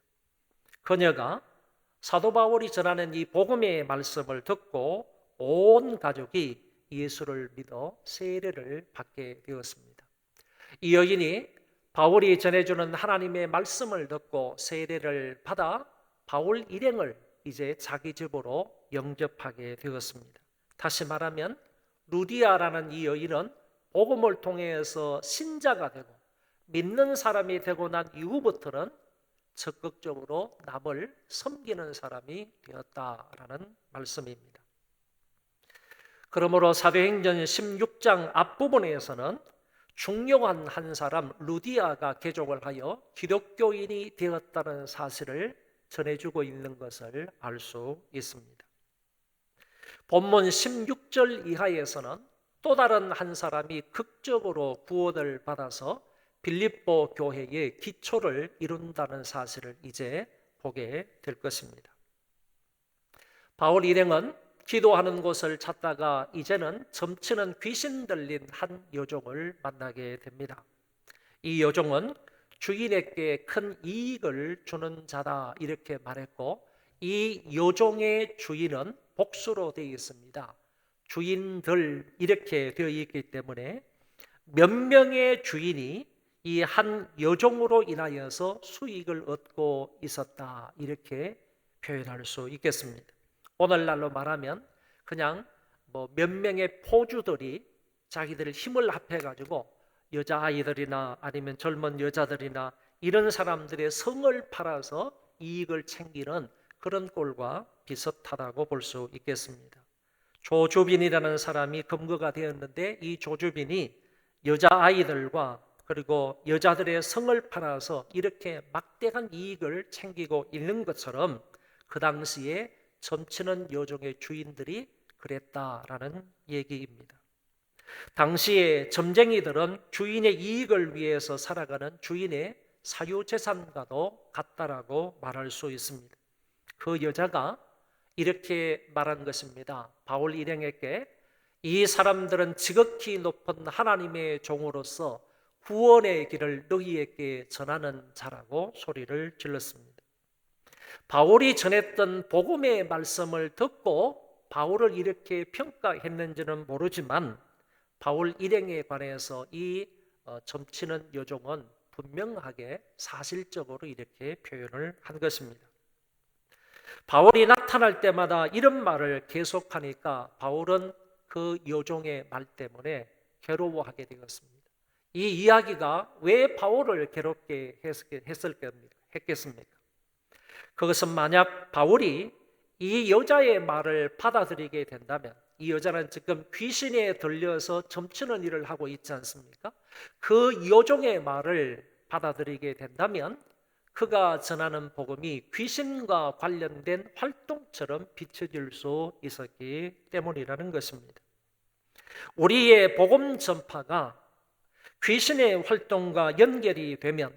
S2: 그녀가 사도 바울이 전하는 이 복음의 말씀을 듣고 온 가족이 예수를 믿어 세례를 받게 되었습니다. 이 여인이 바울이 전해주는 하나님의 말씀을 듣고 세례를 받아 바울 일행을 이제 자기 집으로 영접하게 되었습니다. 다시 말하면 루디아라는 이 여인은 복음을 통해서 신자가 되고 믿는 사람이 되고 난 이후부터는 적극적으로 남을 섬기는 사람이 되었다라는 말씀입니다. 그러므로 사도행전 16장 앞부분에서는 중요한 한 사람 루디아가 개종을 하여 기독교인이 되었다는 사실을 전해주고 있는 것을 알 수 있습니다. 본문 16절 이하에서는 또 다른 한 사람이 극적으로 구원을 받아서 빌립보 교회의 기초를 이룬다는 사실을 이제 보게 될 것입니다. 바울 일행은 기도하는 곳을 찾다가 이제는 점치는 귀신 들린 한 여종을 만나게 됩니다. 이 여종은 주인에게 큰 이익을 주는 자다, 이렇게 말했고 이 여종의 주인은 복수로 되어 있습니다. 주인들 이렇게 되어 있기 때문에 몇 명의 주인이 이 한 여종으로 인하여서 수익을 얻고 있었다, 이렇게 표현할 수 있겠습니다. 오늘날로 말하면 그냥 몇 명의 포주들이 자기들 힘을 합해가지고 여자아이들이나 아니면 젊은 여자들이나 이런 사람들의 성을 팔아서 이익을 챙기는 그런 꼴과 비슷하다고 볼 수 있겠습니다. 조주빈이라는 사람이 검거가 되었는데 이 조주빈이 여자아이들과 그리고 여자들의 성을 팔아서 이렇게 막대한 이익을 챙기고 있는 것처럼 그 당시에 점치는 여종의 주인들이 그랬다라는 얘기입니다. 당시에 점쟁이들은 주인의 이익을 위해서 살아가는 주인의 사유재산과도 같다라고 말할 수 있습니다. 그 여자가 이렇게 말한 것입니다. 바울 일행에게 이 사람들은 지극히 높은 하나님의 종으로서 구원의 길을 너희에게 전하는 자라고 소리를 질렀습니다. 바울이 전했던 복음의 말씀을 듣고 바울을 이렇게 평가했는지는 모르지만 바울 일행에 관해서 이 점치는 여종은 분명하게 사실적으로 이렇게 표현을 한 것입니다. 바울이 나타날 때마다 이런 말을 계속하니까 바울은 그 여종의 말 때문에 괴로워하게 되었습니다. 이 이야기가 왜 바울을 괴롭게 했겠습니까? 그것은 만약 바울이 이 여자의 말을 받아들이게 된다면, 이 여자는 지금 귀신에 들려서 점치는 일을 하고 있지 않습니까? 그 여종의 말을 받아들이게 된다면 그가 전하는 복음이 귀신과 관련된 활동처럼 비춰질 수 있었기 때문이라는 것입니다. 우리의 복음 전파가 귀신의 활동과 연결이 되면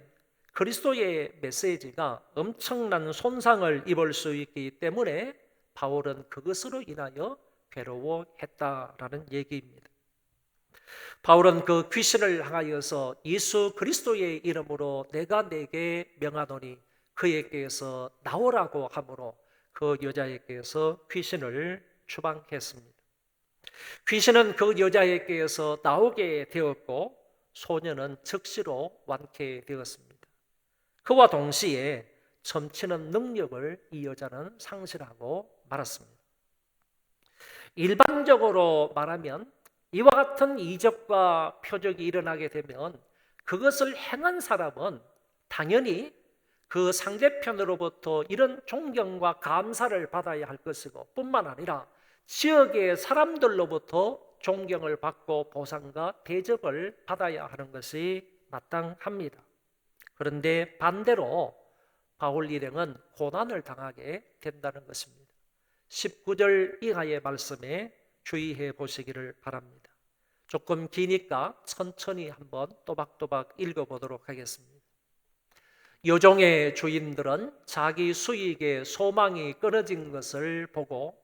S2: 그리스도의 메시지가 엄청난 손상을 입을 수 있기 때문에 바울은 그것으로 인하여 괴로워했다라는 얘기입니다. 바울은 그 귀신을 향하여서 예수 그리스도의 이름으로 내가 내게 명하노니 그에게서 나오라고 하므로 그 여자에게서 귀신을 추방했습니다. 귀신은 그 여자에게서 나오게 되었고 소녀는 즉시로 완쾌되었습니다. 그와 동시에 점치는 능력을 이 여자는 상실하고 말았습니다. 일반적으로 말하면 이와 같은 이적과 표적이 일어나게 되면 그것을 행한 사람은 당연히 그 상대편으로부터 이런 존경과 감사를 받아야 할 것이고 뿐만 아니라 지역의 사람들로부터 존경을 받고 보상과 대접을 받아야 하는 것이 마땅합니다. 그런데 반대로 바울 일행은 고난을 당하게 된다는 것입니다. 19절 이하의 말씀에 주의해 보시기를 바랍니다. 조금 기니까 천천히 한번 또박또박 읽어보도록 하겠습니다. 여종의 주인들은 자기 수익에 소망이 끊어진 것을 보고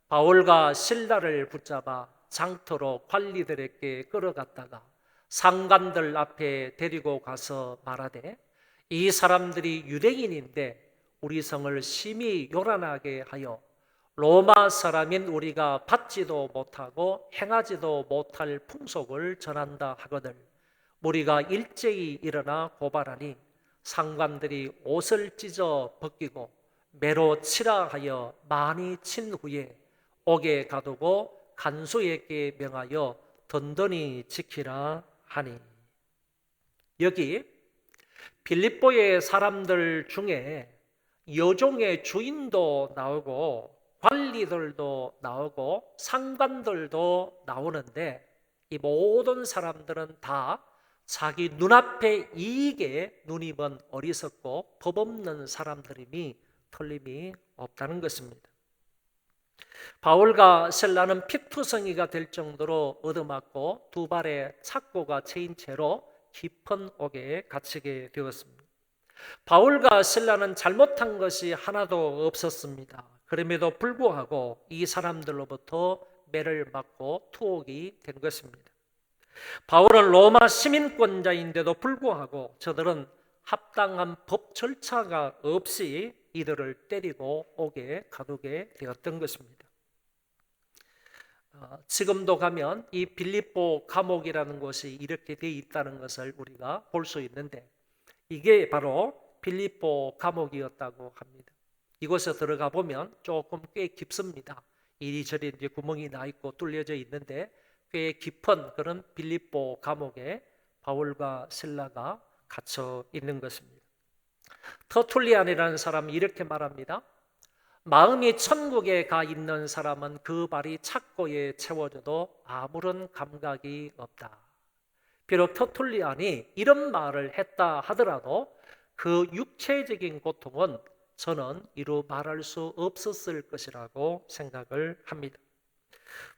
S2: 바울과 실라를 붙잡아 장터로 관리들에게 끌어갔다가 상관들 앞에 데리고 가서 말하되 이 사람들이 유대인인데 우리 성을 심히 요란하게 하여 로마 사람인 우리가 받지도 못하고 행하지도 못할 풍속을 전한다 하거늘 우리가 일제히 일어나 고발하니 상관들이 옷을 찢어 벗기고 매로 치라 하여 많이 친 후에 옥에 가두고 간수에게 명하여 든든히 지키라 하니. 여기 빌립보의 사람들 중에 여종의 주인도 나오고 관리들도 나오고 상관들도 나오는데 이 모든 사람들은 다 자기 눈앞의 이익에 눈이 먼 어리석고 법 없는 사람들임이 틀림이 없다는 것입니다. 바울과 실라는 피투성이가 될 정도로 얻어맞고 두 발에 착고가 채인 채로 깊은 옥에 갇히게 되었습니다. 바울과 실라는 잘못한 것이 하나도 없었습니다. 그럼에도 불구하고 이 사람들로부터 매를 맞고 투옥이 된 것입니다. 바울은 로마 시민권자인데도 불구하고 저들은 합당한 법 절차가 없이 이들을 때리고 옥에 가두게 되었던 것입니다. 지금도 가면 이 빌립보 감옥이라는 곳이 이렇게 되어 있다는 것을 우리가 볼 수 있는데 이게 바로 빌립보 감옥이었다고 합니다. 이곳에 들어가 보면 조금 꽤 깊습니다. 이리저리 이제 구멍이 나 있고 뚫려져 있는데 꽤 깊은 그런 빌립보 감옥에 바울과 실라가 갇혀 있는 것입니다. 터툴리안이라는 사람이 이렇게 말합니다. 마음이 천국에 가 있는 사람은 그 발이 착고에 채워져도 아무런 감각이 없다. 비록 터툴리안이 이런 말을 했다 하더라도 그 육체적인 고통은 저는 이루 말할 수 없었을 것이라고 생각을 합니다.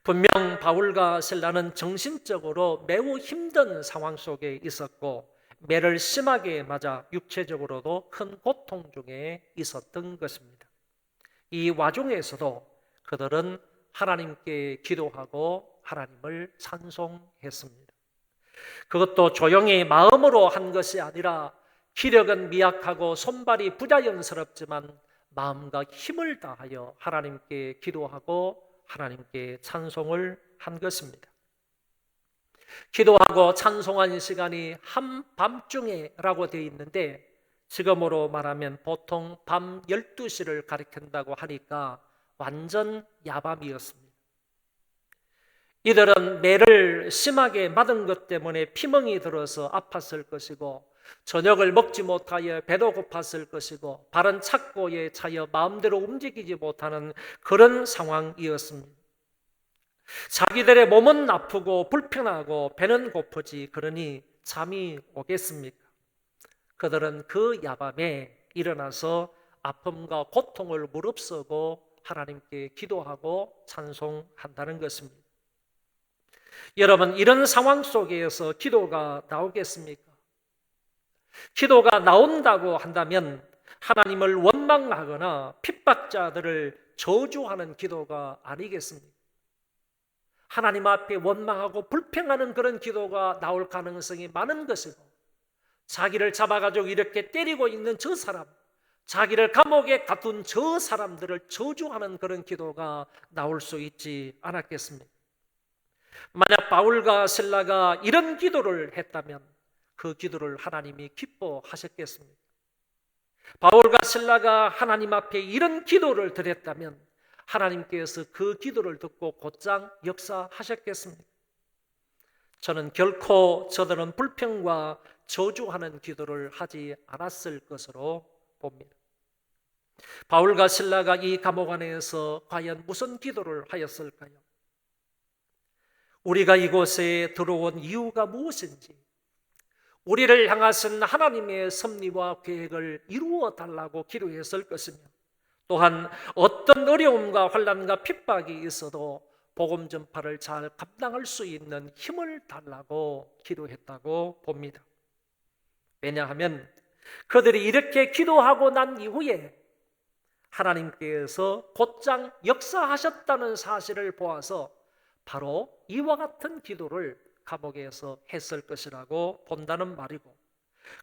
S2: 분명 바울과 실라는 정신적으로 매우 힘든 상황 속에 있었고 매를 심하게 맞아 육체적으로도 큰 고통 중에 있었던 것입니다. 이 와중에서도 그들은 하나님께 기도하고 하나님을 찬송했습니다. 그것도 조용히 마음으로 한 것이 아니라 기력은 미약하고 손발이 부자연스럽지만 마음과 힘을 다하여 하나님께 기도하고 하나님께 찬송을 한 것입니다. 기도하고 찬송한 시간이 한밤중에라고 되어 있는데 지금으로 말하면 보통 밤 12시를 가리킨다고 하니까 완전 야밤이었습니다. 이들은 매를 심하게 맞은 것 때문에 피멍이 들어서 아팠을 것이고 저녁을 먹지 못하여 배도 고팠을 것이고 바른 착고에 차여 마음대로 움직이지 못하는 그런 상황이었습니다. 자기들의 몸은 아프고 불편하고 배는 고프지 그러니 잠이 오겠습니까? 그들은 그 야밤에 일어나서 아픔과 고통을 무릅쓰고 하나님께 기도하고 찬송한다는 것입니다. 여러분, 이런 상황 속에서 기도가 나오겠습니까? 기도가 나온다고 한다면 하나님을 원망하거나 핍박자들을 저주하는 기도가 아니겠습니까? 하나님 앞에 원망하고 불평하는 그런 기도가 나올 가능성이 많은 것이고 자기를 잡아가지고 이렇게 때리고 있는 저 사람, 자기를 감옥에 가둔 저 사람들을 저주하는 그런 기도가 나올 수 있지 않았겠습니까? 만약 바울과 실라가 이런 기도를 했다면 그 기도를 하나님이 기뻐하셨겠습니까? 바울과 실라가 하나님 앞에 이런 기도를 드렸다면 하나님께서 그 기도를 듣고 곧장 역사하셨겠습니까? 저는 결코 저들은 불평과 저주하는 기도를 하지 않았을 것으로 봅니다. 바울과 실라가 이 감옥 안에서 과연 무슨 기도를 하였을까요? 우리가 이곳에 들어온 이유가 무엇인지, 우리를 향하신 하나님의 섭리와 계획을 이루어 달라고 기도했을 것이며, 또한 어떤 어려움과 환난과 핍박이 있어도 복음 전파를 잘 감당할 수 있는 힘을 달라고 기도했다고 봅니다. 왜냐하면 그들이 이렇게 기도하고 난 이후에 하나님께서 곧장 역사하셨다는 사실을 보아서 바로 이와 같은 기도를 감옥에서 했을 것이라고 본다는 말이고,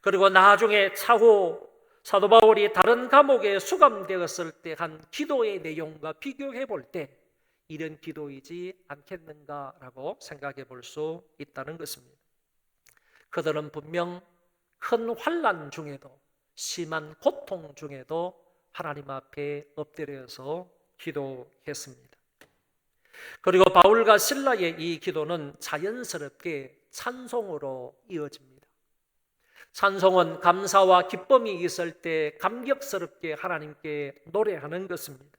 S2: 그리고 나중에 차후 사도 바울이 다른 감옥에 수감되었을 때 한 기도의 내용과 비교해 볼 때 이런 기도이지 않겠는가라고 생각해 볼 수 있다는 것입니다. 그들은 분명 큰 환난 중에도 심한 고통 중에도 하나님 앞에 엎드려서 기도했습니다. 그리고 바울과 실라의 이 기도는 자연스럽게 찬송으로 이어집니다. 찬송은 감사와 기쁨이 있을 때 감격스럽게 하나님께 노래하는 것입니다.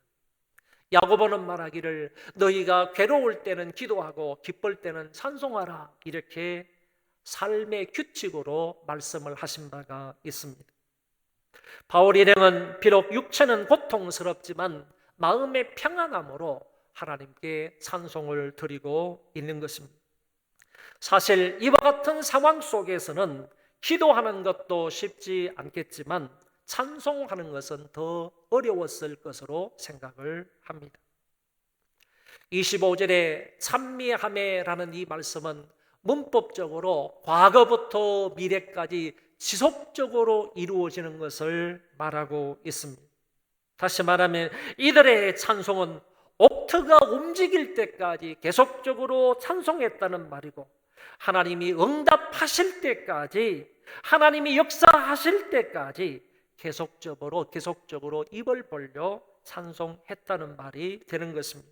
S2: 야고보는 말하기를 너희가 괴로울 때는 기도하고 기쁠 때는 찬송하라, 이렇게 삶의 규칙으로 말씀을 하신 바가 있습니다. 바울 일행은 비록 육체는 고통스럽지만 마음의 평안함으로 하나님께 찬송을 드리고 있는 것입니다. 사실 이와 같은 상황 속에서는 기도하는 것도 쉽지 않겠지만 찬송하는 것은 더 어려웠을 것으로 생각을 합니다. 25절에 찬미하매라는 이 말씀은 문법적으로 과거부터 미래까지 지속적으로 이루어지는 것을 말하고 있습니다. 다시 말하면 이들의 찬송은 옥트가 움직일 때까지 계속적으로 찬송했다는 말이고, 하나님이 응답하실 때까지, 하나님이 역사하실 때까지 계속적으로 입을 벌려 찬송했다는 말이 되는 것입니다.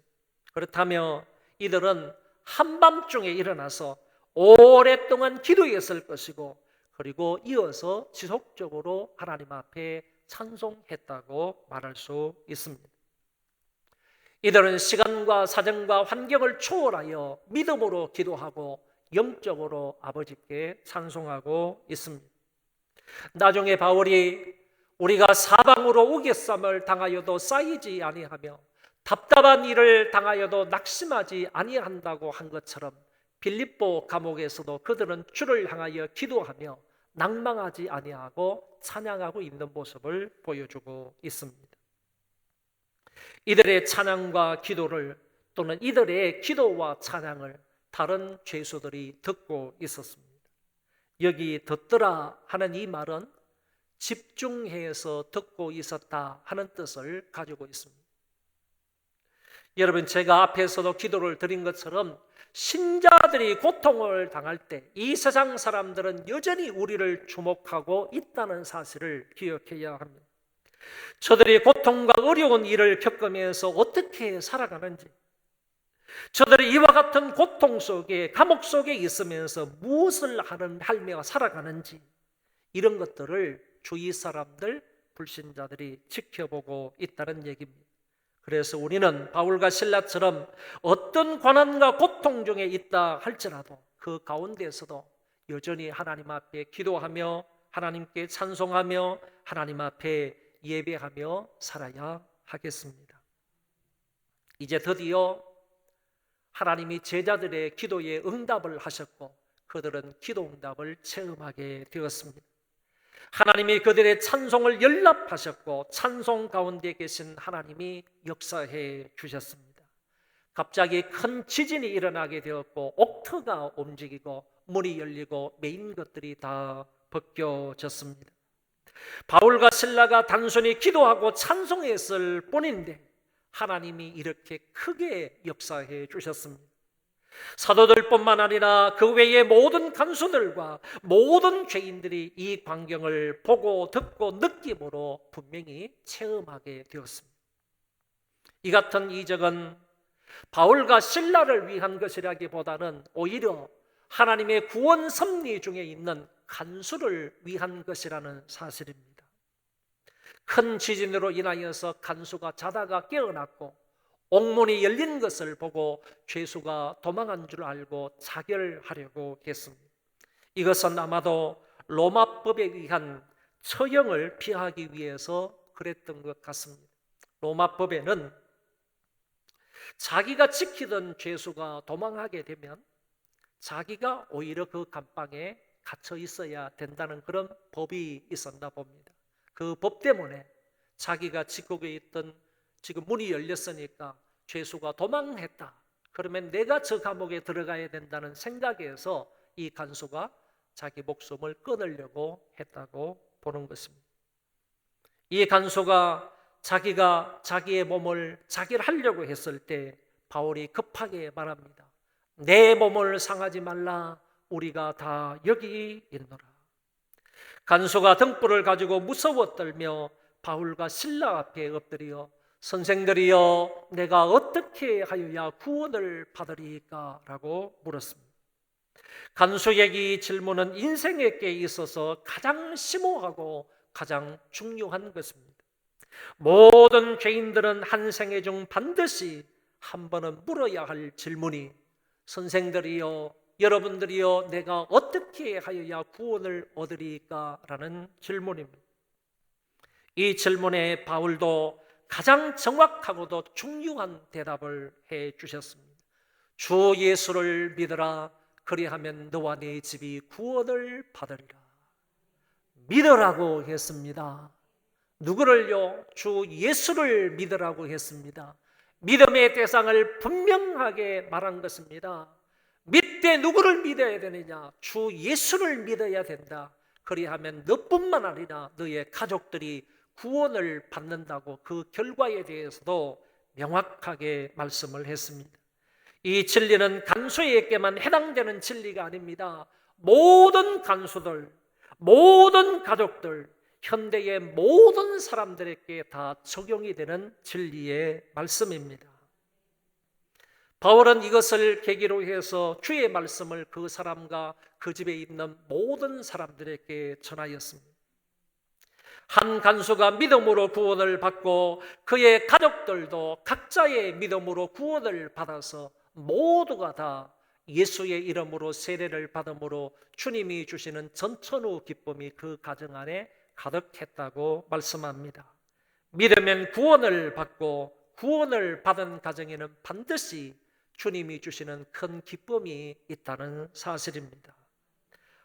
S2: 그렇다면 이들은 한밤중에 일어나서 오랫동안 기도했을 것이고, 그리고 이어서 지속적으로 하나님 앞에 찬송했다고 말할 수 있습니다. 이들은 시간과 사정과 환경을 초월하여 믿음으로 기도하고 영적으로 아버지께 찬송하고 있습니다. 나중에 바울이 우리가 사방으로 우겨쌈을 당하여도 쌓이지 아니하며 답답한 일을 당하여도 낙심하지 아니한다고 한 것처럼 빌립보 감옥에서도 그들은 주를 향하여 기도하며 낭망하지 아니하고 찬양하고 있는 모습을 보여주고 있습니다. 이들의 찬양과 기도를 또는 이들의 기도와 찬양을 다른 죄수들이 듣고 있었습니다. 여기 듣더라 하는 이 말은 집중해서 듣고 있었다 하는 뜻을 가지고 있습니다. 여러분, 제가 앞에서도 기도를 드린 것처럼 신자들이 고통을 당할 때 이 세상 사람들은 여전히 우리를 주목하고 있다는 사실을 기억해야 합니다. 저들이 고통과 어려운 일을 겪으면서 어떻게 살아가는지, 저들이 이와 같은 고통 속에, 감옥 속에 있으면서 무엇을 하며 살아가는지, 이런 것들을 주위 사람들, 불신자들이 지켜보고 있다는 얘기입니다. 그래서 우리는 바울과 실라처럼 어떤 고난과 고통 중에 있다 할지라도 그 가운데서도 여전히 하나님 앞에 기도하며 하나님께 찬송하며 하나님 앞에 예배하며 살아야 하겠습니다. 이제 드디어 하나님이 제자들의 기도에 응답을 하셨고 그들은 기도 응답을 체험하게 되었습니다. 하나님이 그들의 찬송을 연락하셨고 찬송 가운데 계신 하나님이 역사해 주셨습니다. 갑자기 큰 지진이 일어나게 되었고 옥터가 움직이고 문이 열리고 메인 것들이 다 벗겨졌습니다. 바울과 실라가 단순히 기도하고 찬송했을 뿐인데 하나님이 이렇게 크게 역사해 주셨습니다. 사도들뿐만 아니라 그 외의 모든 간수들과 모든 죄인들이 이 광경을 보고 듣고 느낌으로 분명히 체험하게 되었습니다. 이 같은 이적은 바울과 실라를 위한 것이라기보다는 오히려 하나님의 구원 섭리 중에 있는 간수를 위한 것이라는 사실입니다. 큰 지진으로 인하여서 간수가 자다가 깨어났고 옥문이 열린 것을 보고 죄수가 도망한 줄 알고 자결하려고 했습니다. 이것은 아마도 로마법에 의한 처형을 피하기 위해서 그랬던 것 같습니다. 로마법에는 자기가 지키던 죄수가 도망하게 되면 자기가 오히려 그 감방에 갇혀 있어야 된다는 그런 법이 있었나 봅니다. 그 법 때문에 자기가 지키고 있던 지금 문이 열렸으니까 죄수가 도망했다. 그러면 내가 저 감옥에 들어가야 된다는 생각에서 이 간수가 자기 목숨을 끊으려고 했다고 보는 것입니다. 이 간수가 자기가 자기의 몸을 자결하려고 했을 때 바울이 급하게 말합니다. 내 몸을 상하지 말라. 우리가 다 여기 있노라. 간수가 등불을 가지고 무서워 떨며 바울과 실라 앞에 엎드려 선생들이여 내가 어떻게 하여야 구원을 받으리까? 라고 물었습니다. 간수에게 이 질문은 인생에 있어서 가장 심오하고 가장 중요한 것입니다. 모든 죄인들은 한 생애 중 반드시 한 번은 물어야 할 질문이 선생들이여 여러분들이여 내가 어떻게 하여야 구원을 얻으리까? 라는 질문입니다. 이 질문에 바울도 가장 정확하고도 중요한 대답을 해 주셨습니다. 주 예수를 믿으라. 그리하면 너와 네 집이 구원을 받으리라. 믿으라고 했습니다. 누구를요? 주 예수를 믿으라고 했습니다. 믿음의 대상을 분명하게 말한 것입니다. 믿되 누구를 믿어야 되느냐? 주 예수를 믿어야 된다. 그리하면 너뿐만 아니라 너의 가족들이 구원을 받는다고 그 결과에 대해서도 명확하게 말씀을 했습니다. 이 진리는 간수에게만 해당되는 진리가 아닙니다. 모든 간수들, 모든 가족들, 현대의 모든 사람들에게 다 적용이 되는 진리의 말씀입니다. 바울은 이것을 계기로 해서 주의 말씀을 그 사람과 그 집에 있는 모든 사람들에게 전하였습니다. 한 간수가 믿음으로 구원을 받고 그의 가족들도 각자의 믿음으로 구원을 받아서 모두가 다 예수의 이름으로 세례를 받음으로 주님이 주시는 전천후 기쁨이 그 가정 안에 가득했다고 말씀합니다. 믿으면 구원을 받고 구원을 받은 가정에는 반드시 주님이 주시는 큰 기쁨이 있다는 사실입니다.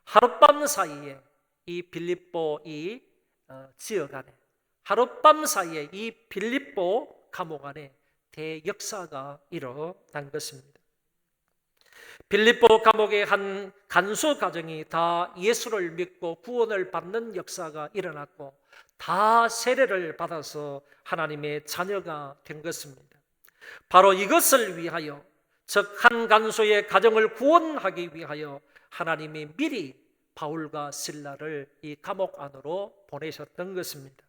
S2: 하룻밤 사이에 이 빌립보 이 지역 안에 하룻밤 사이에 이 빌립보 감옥 안에 대역사가 일어난 것입니다. 빌립보 감옥의 한 간수 가정이 다 예수를 믿고 구원을 받는 역사가 일어났고 다 세례를 받아서 하나님의 자녀가 된 것입니다. 바로 이것을 위하여, 즉 한 간수의 가정을 구원하기 위하여 하나님이 미리 바울과 실라를 이 감옥 안으로 보내셨던 것입니다.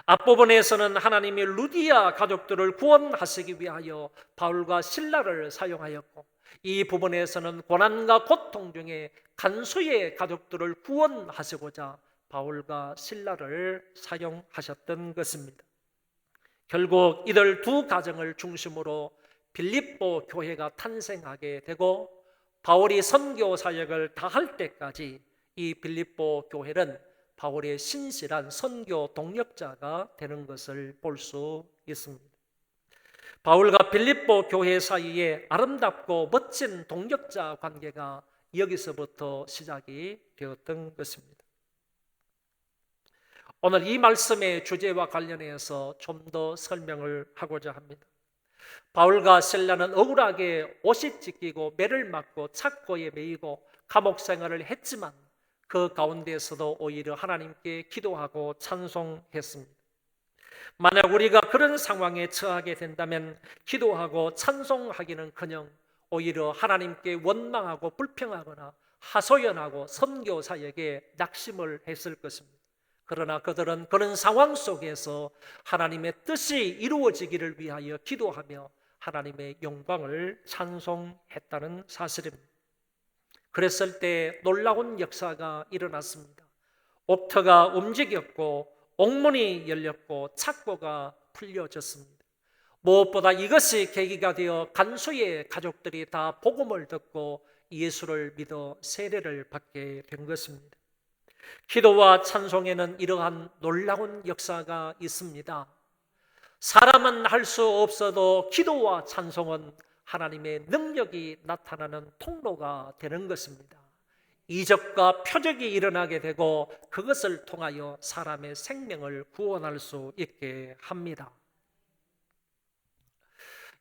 S2: 앞부분에서는 하나님이 루디아 가족들을 구원하시기 위하여 바울과 실라를 사용하였고, 이 부분에서는 고난과 고통 중에 간수의 가족들을 구원하시고자 바울과 실라를 사용하셨던 것입니다. 결국 이들 두 가정을 중심으로 빌립보 교회가 탄생하게 되고, 바울이 선교 사역을 다할 때까지 이 빌립보 교회는 바울의 신실한 선교 동력자가 되는 것을 볼 수 있습니다. 바울과 빌립보 교회 사이에 아름답고 멋진 동력자 관계가 여기서부터 시작이 되었던 것입니다. 오늘 이 말씀의 주제와 관련해서 좀 더 설명을 하고자 합니다. 바울과 실라는 억울하게 옷이 찢기고 매를 맞고 착고에 매이고 감옥 생활을 했지만 그 가운데에서도 오히려 하나님께 기도하고 찬송했습니다. 만약 우리가 그런 상황에 처하게 된다면 기도하고 찬송하기는커녕 오히려 하나님께 원망하고 불평하거나 하소연하고 선교 사역에 낙심을 했을 것입니다. 그러나 그들은 그런 상황 속에서 하나님의 뜻이 이루어지기를 위하여 기도하며 하나님의 영광을 찬송했다는 사실입니다. 그랬을 때 놀라운 역사가 일어났습니다. 옥터가 움직였고 옥문이 열렸고 착고가 풀려졌습니다. 무엇보다 이것이 계기가 되어 간수의 가족들이 다 복음을 듣고 예수를 믿어 세례를 받게 된 것입니다. 기도와 찬송에는 이러한 놀라운 역사가 있습니다. 사람은 할 수 없어도 기도와 찬송은 하나님의 능력이 나타나는 통로가 되는 것입니다. 이적과 표적이 일어나게 되고 그것을 통하여 사람의 생명을 구원할 수 있게 합니다.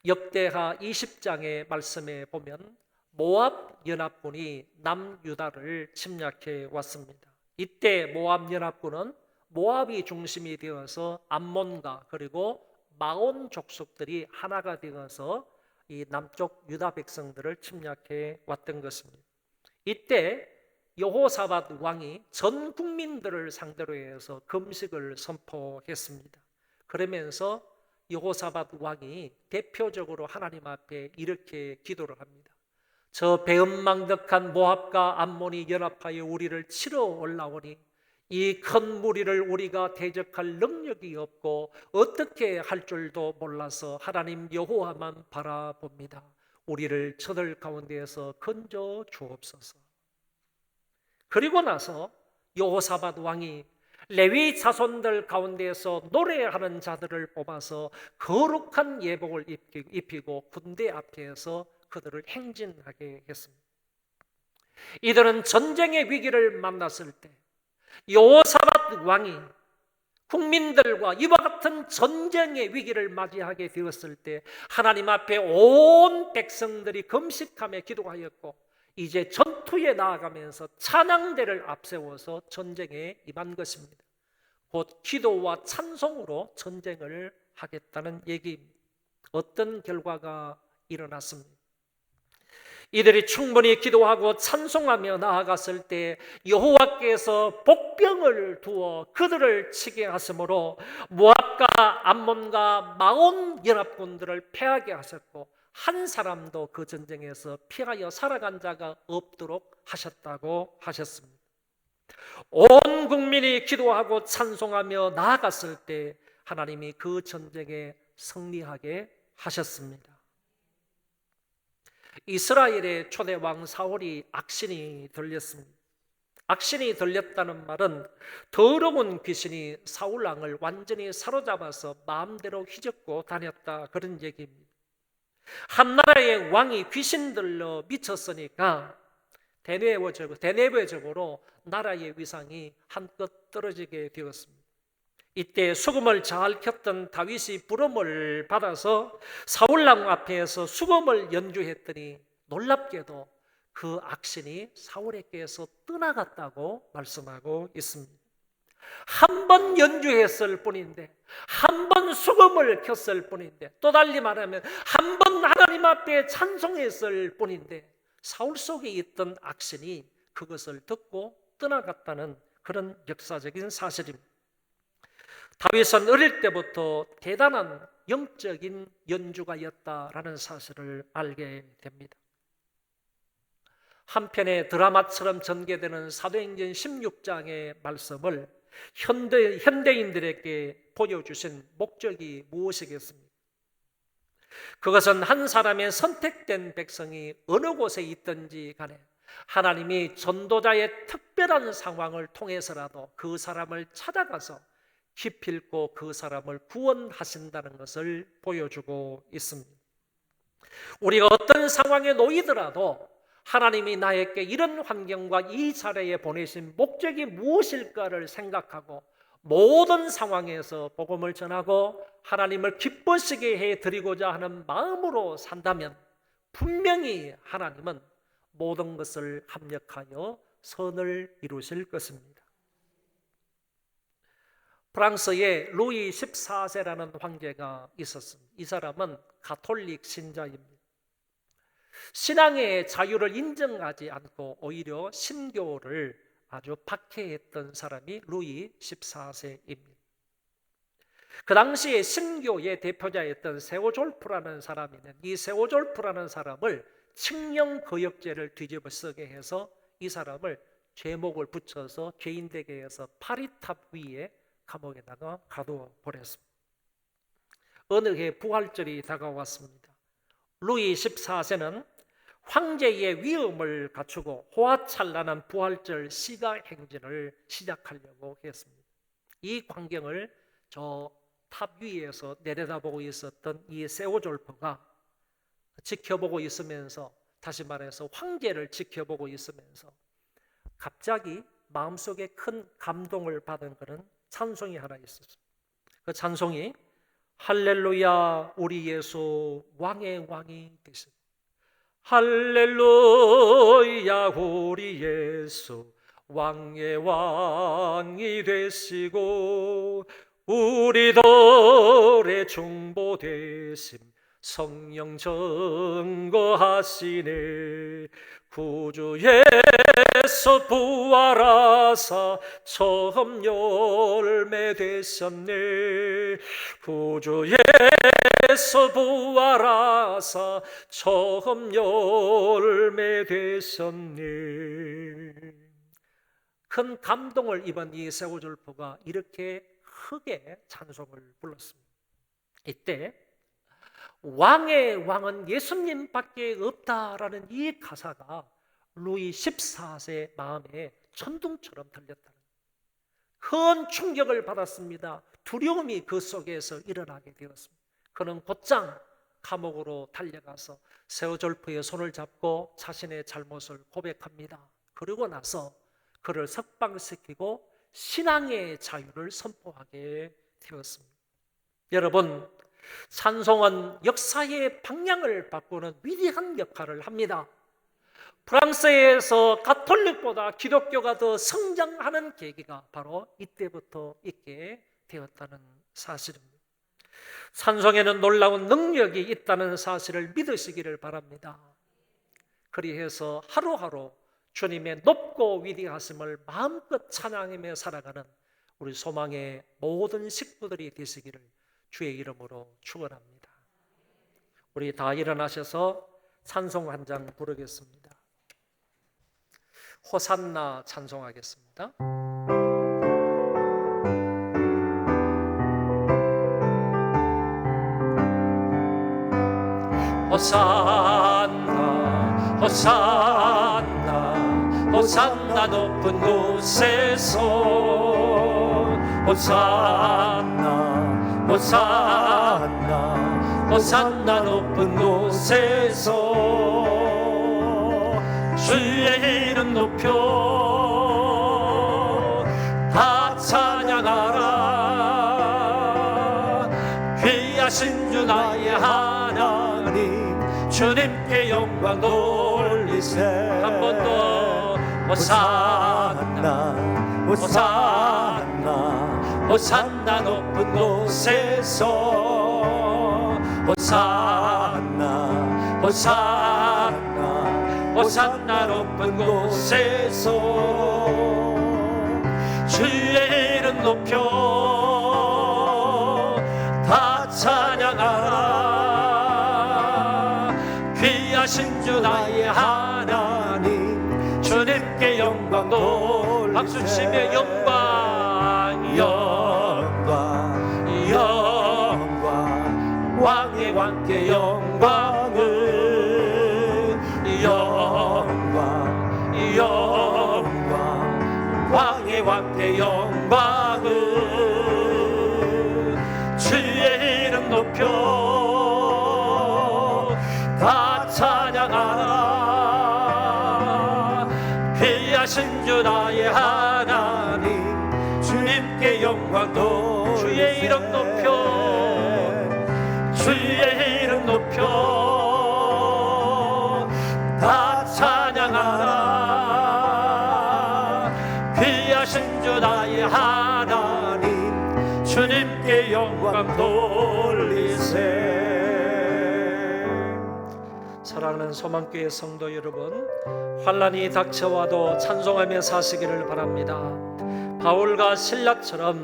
S2: 역대하 20장의 말씀에 보면 모압 연합군이 남유다를 침략해 왔습니다. 이때 모압 연합군은 모압이 중심이 되어서 암몬과 그리고 마온 족속들이 하나가 되어서 이 남쪽 유다 백성들을 침략해 왔던 것입니다. 이때 여호사밧 왕이 전 국민들을 상대로 해서 금식을 선포했습니다. 그러면서 여호사밧 왕이 대표적으로 하나님 앞에 이렇게 기도를 합니다. 저 배은망덕한 모압과 암몬이 연합하여 우리를 치러 올라오니 이 큰 무리를 우리가 대적할 능력이 없고 어떻게 할 줄도 몰라서 하나님 여호와만 바라봅니다. 우리를 저들 가운데에서 건져 주옵소서. 그리고 나서 여호사밧 왕이 레위 자손들 가운데에서 노래하는 자들을 뽑아서 거룩한 예복을 입히고 군대 앞에서 그들을 행진하게 했습니다. 이들은 전쟁의 위기를 만났을 때 여호사밧 왕이 국민들과 이와 같은 전쟁의 위기를 맞이하게 되었을 때 하나님 앞에 온 백성들이 금식하며 기도하였고 이제 전투에 나아가면서 찬양대를 앞세워서 전쟁에 임한 것입니다. 곧 기도와 찬송으로 전쟁을 하겠다는 얘기입니다. 어떤 결과가 일어났습니다. 이들이 충분히 기도하고 찬송하며 나아갔을 때 여호와께서 복병을 두어 그들을 치게 하심으로 모압과 암몬과 마온 연합군들을 패하게 하셨고 한 사람도 그 전쟁에서 피하여 살아간 자가 없도록 하셨다고 하셨습니다. 온 국민이 기도하고 찬송하며 나아갔을 때 하나님이 그 전쟁에 승리하게 하셨습니다. 이스라엘의 초대 왕 사울이 악신이 들렸습니다. 악신이 들렸다는 말은 더러운 귀신이 사울 왕을 완전히 사로잡아서 마음대로 휘젓고 다녔다, 그런 얘기입니다. 한 나라의 왕이 귀신 들려 미쳤으니까 대내외적으로 나라의 위상이 한껏 떨어지게 되었습니다. 이때 수금을 잘 켰던 다윗이 부름을 받아서 사울왕 앞에서 수금을 연주했더니 놀랍게도 그 악신이 사울에게서 떠나갔다고 말씀하고 있습니다. 한 번 연주했을 뿐인데, 한 번 수금을 켰을 뿐인데, 또 달리 말하면 한 번 하나님 앞에 찬송했을 뿐인데 사울 속에 있던 악신이 그것을 듣고 떠나갔다는 그런 역사적인 사실입니다. 다윗은 어릴 때부터 대단한 영적인 연주가였다라는 사실을 알게 됩니다. 한편의 드라마처럼 전개되는 사도행전 16장의 말씀을 현대인들에게 보여주신 목적이 무엇이겠습니까? 그것은 한 사람의 선택된 백성이 어느 곳에 있든지 간에 하나님이 전도자의 특별한 상황을 통해서라도 그 사람을 찾아가서 기필코 그 사람을 구원하신다는 것을 보여주고 있습니다. 우리가 어떤 상황에 놓이더라도 하나님이 나에게 이런 환경과 이 자리에 보내신 목적이 무엇일까를 생각하고 모든 상황에서 복음을 전하고 하나님을 기쁘시게 해드리고자 하는 마음으로 산다면 분명히 하나님은 모든 것을 합력하여 선을 이루실 것입니다. 프랑스에 루이 14세라는 황제가 있었습니다. 이 사람은 가톨릭 신자입니다. 신앙의 자유를 인정하지 않고 오히려 신교를 아주 박해했던 사람이 루이 14세입니다. 그 당시에 신교의 대표자였던 세오졸프라는 사람이 있는데, 이 세오졸프라는 사람을 칙령거역죄를 뒤집어 쓰게 해서 이 사람을 죄목을 붙여서 죄인되게 해서 파리탑 위에 감옥에다가 가두어 버렸습니다. 어느 해 부활절이 다가왔습니다. 루이 14세는 황제의 위엄을 갖추고 호화찬란한 부활절 시가 행진을 시작하려고 했습니다. 이 광경을 저 탑 위에서 내려다보고 있었던 이 세오졸프가 지켜보고 있으면서, 다시 말해서 황제를 지켜보고 있으면서 갑자기 마음속에 큰 감동을 받은 그런 찬송이 하나 있었어요. 그 찬송이 할렐루야 우리 예수 왕의 왕이 되시고, 할렐루야 우리 예수 왕의 왕이 되시고, 우리들의 중보 되심 성령 증거하시네. 구주 예수 부활하사 처음 열매 되셨네. 구주 예수 부활하사 처음 열매 되셨네. 큰 감동을 입은 이 세오졸프가 이렇게 크게 찬송을 불렀습니다. 이때 왕의 왕은 예수님밖에 없다라는 이 가사가 루이 14세 마음에 천둥처럼 들렸다는 큰 충격을 받았습니다. 두려움이 그 속에서 일어나게 되었습니다. 그는 곧장 감옥으로 달려가서 세오졸프의 손을 잡고 자신의 잘못을 고백합니다. 그러고 나서 그를 석방시키고 신앙의 자유를 선포하게 되었습니다. 여러분, 찬송은 역사의 방향을 바꾸는 위대한 역할을 합니다. 프랑스에서 가톨릭보다 기독교가 더 성장하는 계기가 바로 이때부터 있게 되었다는 사실입니다. 찬송에는 놀라운 능력이 있다는 사실을 믿으시기를 바랍니다. 그리해서 하루하루 주님의 높고 위대하심을 마음껏 찬양하며 살아가는 우리 소망의 모든 식구들이 되시기를 주의 이름으로 축원합니다. 우리 다 일어나셔서 찬송 한 장 부르겠습니다. 호산나 찬송하겠습니다. 호산나 호산나 호산나 높은 곳에서 호산나 호산나 호산나 높은 곳에서 주의 이름 높여 다 찬양하라. 귀하신 주 나의 하나님, 주님께 영광 돌리세. 한 번 더 호산나 호산나 호산나 높은 곳에서 호산나 호산나 호산나 높은 곳에서 주의 이름 높여 다 찬양하라. 귀하신 주 나의 하나님, 주님께 영광 돌리세. 박수 치며 영광 영광 영광 왕의 왕께 영광을 영광 영광 왕의 왕께 영광을 주의 이름 높여 다 찬양하라. 귀하신 주 나의 하나님, 주님께 영광 돌리세. 주의 이름 높여 주의 이름 높여 다 찬양하라. 귀하신 주 나의 하나님, 주님께 영광 돌리세. 사랑하는 소망교회 성도 여러분, 환난이 닥쳐와도 찬송하며 사시기를 바랍니다. 바울과 실라처럼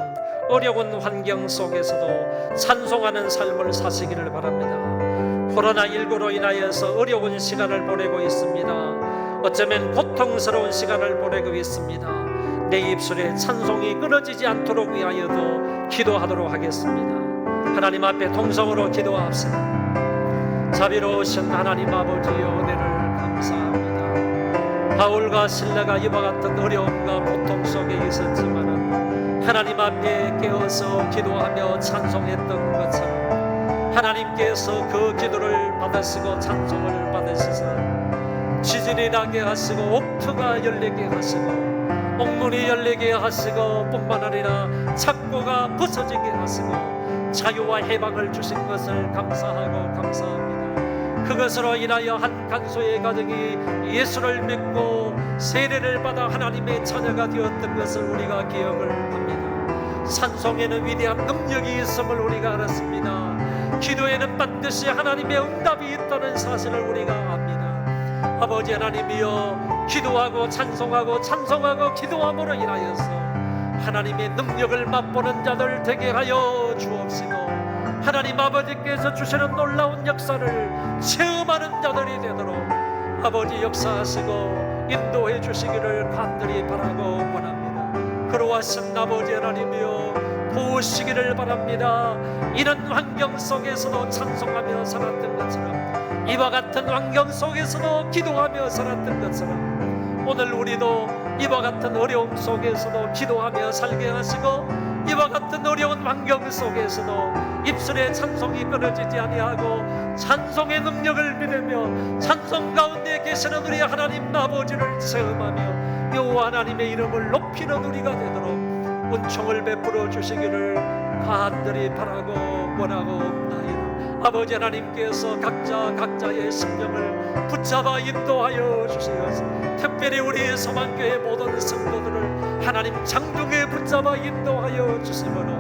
S2: 어려운 환경 속에서도 찬송하는 삶을 사시기를 바랍니다. 코로나19로 인하여서 어려운 시간을 보내고 있습니다. 어쩌면 고통스러운 시간을 보내고 있습니다. 내 입술에 찬송이 끊어지지 않도록 위하여도 기도하도록 하겠습니다. 하나님 앞에 동성으로 기도합시다. 자비로우신 하나님 아버지의 은혜를 감사합니다. 바울과 실라가 이와 같은 어려움과 고통 속에 있었지만 하나님 앞에 깨어서 기도하며 찬송했던 것처럼 하나님께서 그 기도를 받으시고 찬송을 받으시사 지진이 나게 하시고 옥토가 열리게 하시고 옥문이 열리게 하시고 뿐만 아니라 착고가 벗어지게 하시고 자유와 해방을 주신 것을 감사하고 감사합니다. 그것으로 인하여 한 간소의 가정이 예수를 믿고 세례를 받아 하나님의 자녀가 되었던 것을 우리가 기억을 합니다. 찬송에는 위대한 능력이 있음을 우리가 알았습니다. 기도에는 반드시 하나님의 응답이 있다는 사실을 우리가 압니다. 아버지 하나님이여, 기도하고 찬송하고 찬송하고 기도함으로 인하여서 하나님의 능력을 맛보는 자들 되게 하여 주옵시고 하나님 아버지께서 주시는 놀라운 역사를 체험하는 자들이 되도록 아버지 역사하시고 인도해 주시기를 간절히 바라고 원합니다. 그러하신 아버지 하나님이여, 도우시기를 바랍니다. 이런 환경 속에서도 찬송하며 살았던 것처럼, 이와 같은 환경 속에서도 기도하며 살았던 것처럼 오늘 우리도 이와 같은 어려움 속에서도 기도하며 살게 하시고 이와 같은 어려운 환경 속에서도 입술에 찬송이 끊어지지 아니하고 찬송의 능력을 믿으며 찬송 가운데 계시는 우리 하나님 아버지를 체험하며 여호와 하나님의 이름을 높이는 우리가 되도록 은총을 베풀어 주시기를 간절히 바라고 원하옵나이다. 아버지 하나님께서 각자의 심령을 붙잡아 인도하여 주시옵소서. 특별히 우리 소망교회 모든 성도들을 하나님 장중에 붙잡아 인도하여 주시므로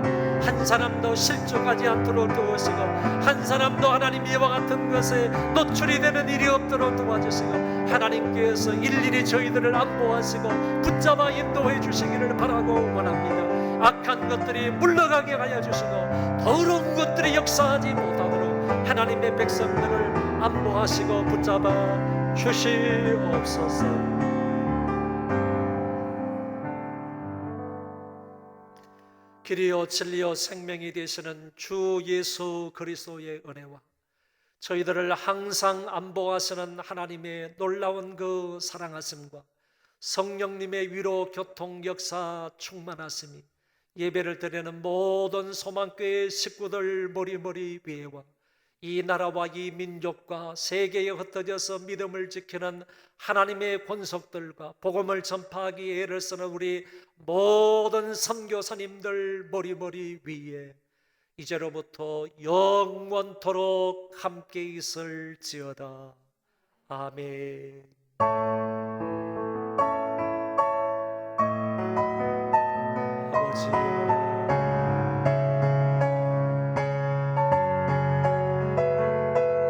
S2: 한 사람도 실족하지 않도록 도우시고 한 사람도 하나님 이와 같은 것에 노출이 되는 일이 없도록 도와주시고 하나님께서 일일이 저희들을 안보하시고 붙잡아 인도해 주시기를 바라고 원합니다. 악한 것들이 물러가게 하여 주시고 더러운 것들이 역사하지 못하도록 하나님의 백성들을 안보하시고 붙잡아 주시옵소서. 길이요 진리요 생명이 되시는 주 예수 그리스도의 은혜와 저희들을 항상 안보하시는 하나님의 놀라운 그 사랑하심과 성령님의 위로 교통 역사 충만하심이 예배를 드리는 모든 소망교회 식구들 머리머리 위에와 이 나라와 이 민족과 세계에 흩어져서 믿음을 지키는 하나님의 권속들과 복음을 전파하기 애를 쓰는 우리 모든 선교사님들 머리 위에 이제로부터 영원토록 함께 있을지어다. 아멘. 아버지,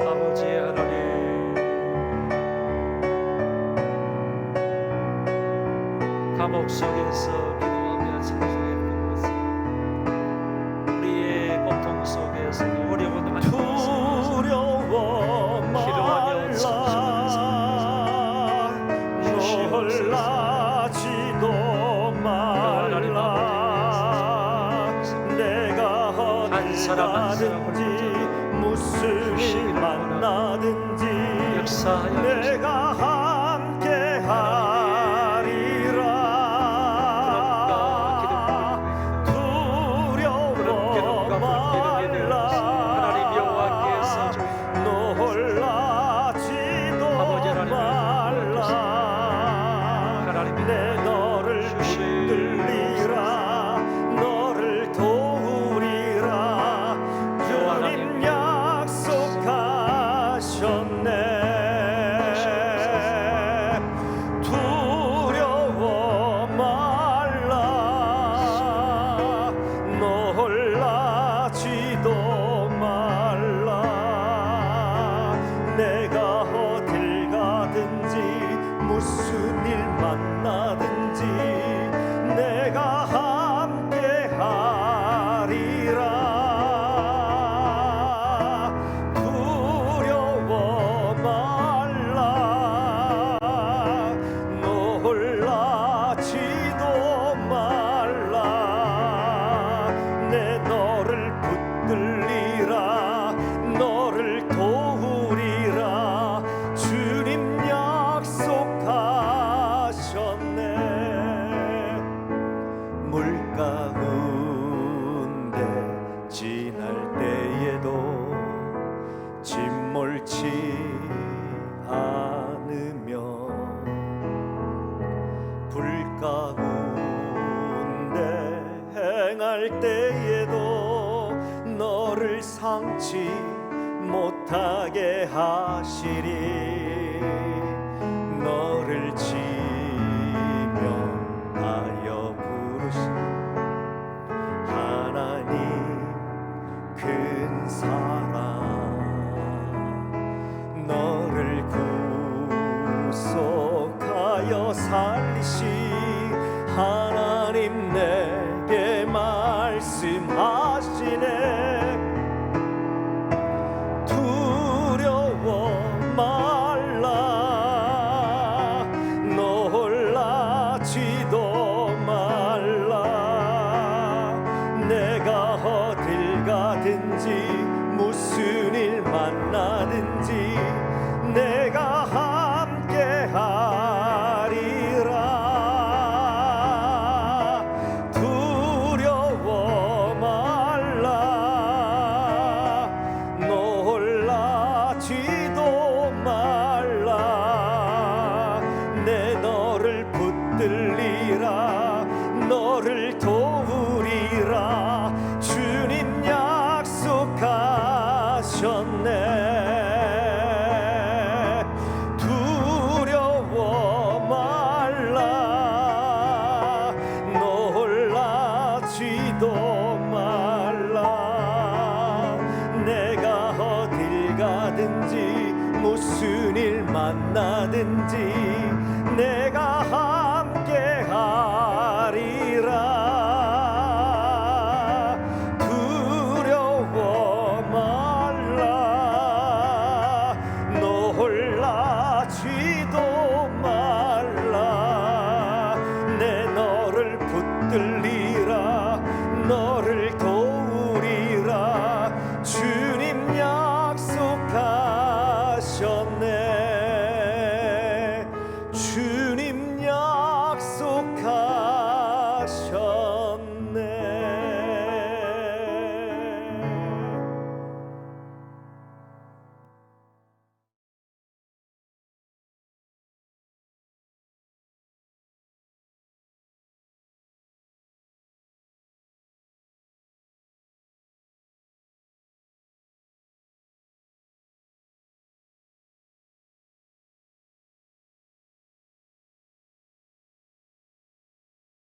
S2: 아버지 하나님, 감옥 속에서 기도하며 찬송했던 것은 우리의 고통 속에서 어려운 한국 속에서
S1: 두려워
S2: 기도하며 찬송하는 삶을
S1: 놀라지도 말라. 내가 어디
S2: 사람 한 사람을
S1: 가든지 무슨 일 만나든지
S2: 역사하여
S1: 내가 함께 하리라. 두려워 말라.
S2: 하나님 여호와께서
S1: 놀라지도
S2: 아버지 하나님
S1: 말라.
S2: 하나님
S1: 내 너를 붙들리라. 너를 도우리라. 주님 약속하셨네. 두려워 말라. 놀라지도 말라. 내가 어딜 가든지 무슨 일 만나든지 내가 함께 하리라. 두려워 말라. 놀라지도 말라. 내 너를 붙들리라. 너를 도우리라. 주님 약속하셨네. 물 가운데 지날 때에도 짓몰지 않으며 불 가운데 행할 때에도 너를 상치 못하게 하시리. 너를 지명하여 부르신 하나님 큰 사랑. 너를 구속하여 살리신 하나님 내게 말씀하시네. 두려워 말라. 놀라지도 말라. 내가 어딜 가든지 무슨 일 만나든지 내가 함께 하리라. 두려워 말라. 놀라지도 말라. 내 너를 붙들리라. 너를 도우리라. 주님 약속하셨네. 두려워 말라. 놀라지도 말라. 내가 어딜 가든지 무슨 일 만나든지 내가 함께 하리라. 두려워 말라. 놀라지도 말라. 내 너를 붙들리라. 너를 도우리라. 주님 약속하셨네. 주님 약속하셨네.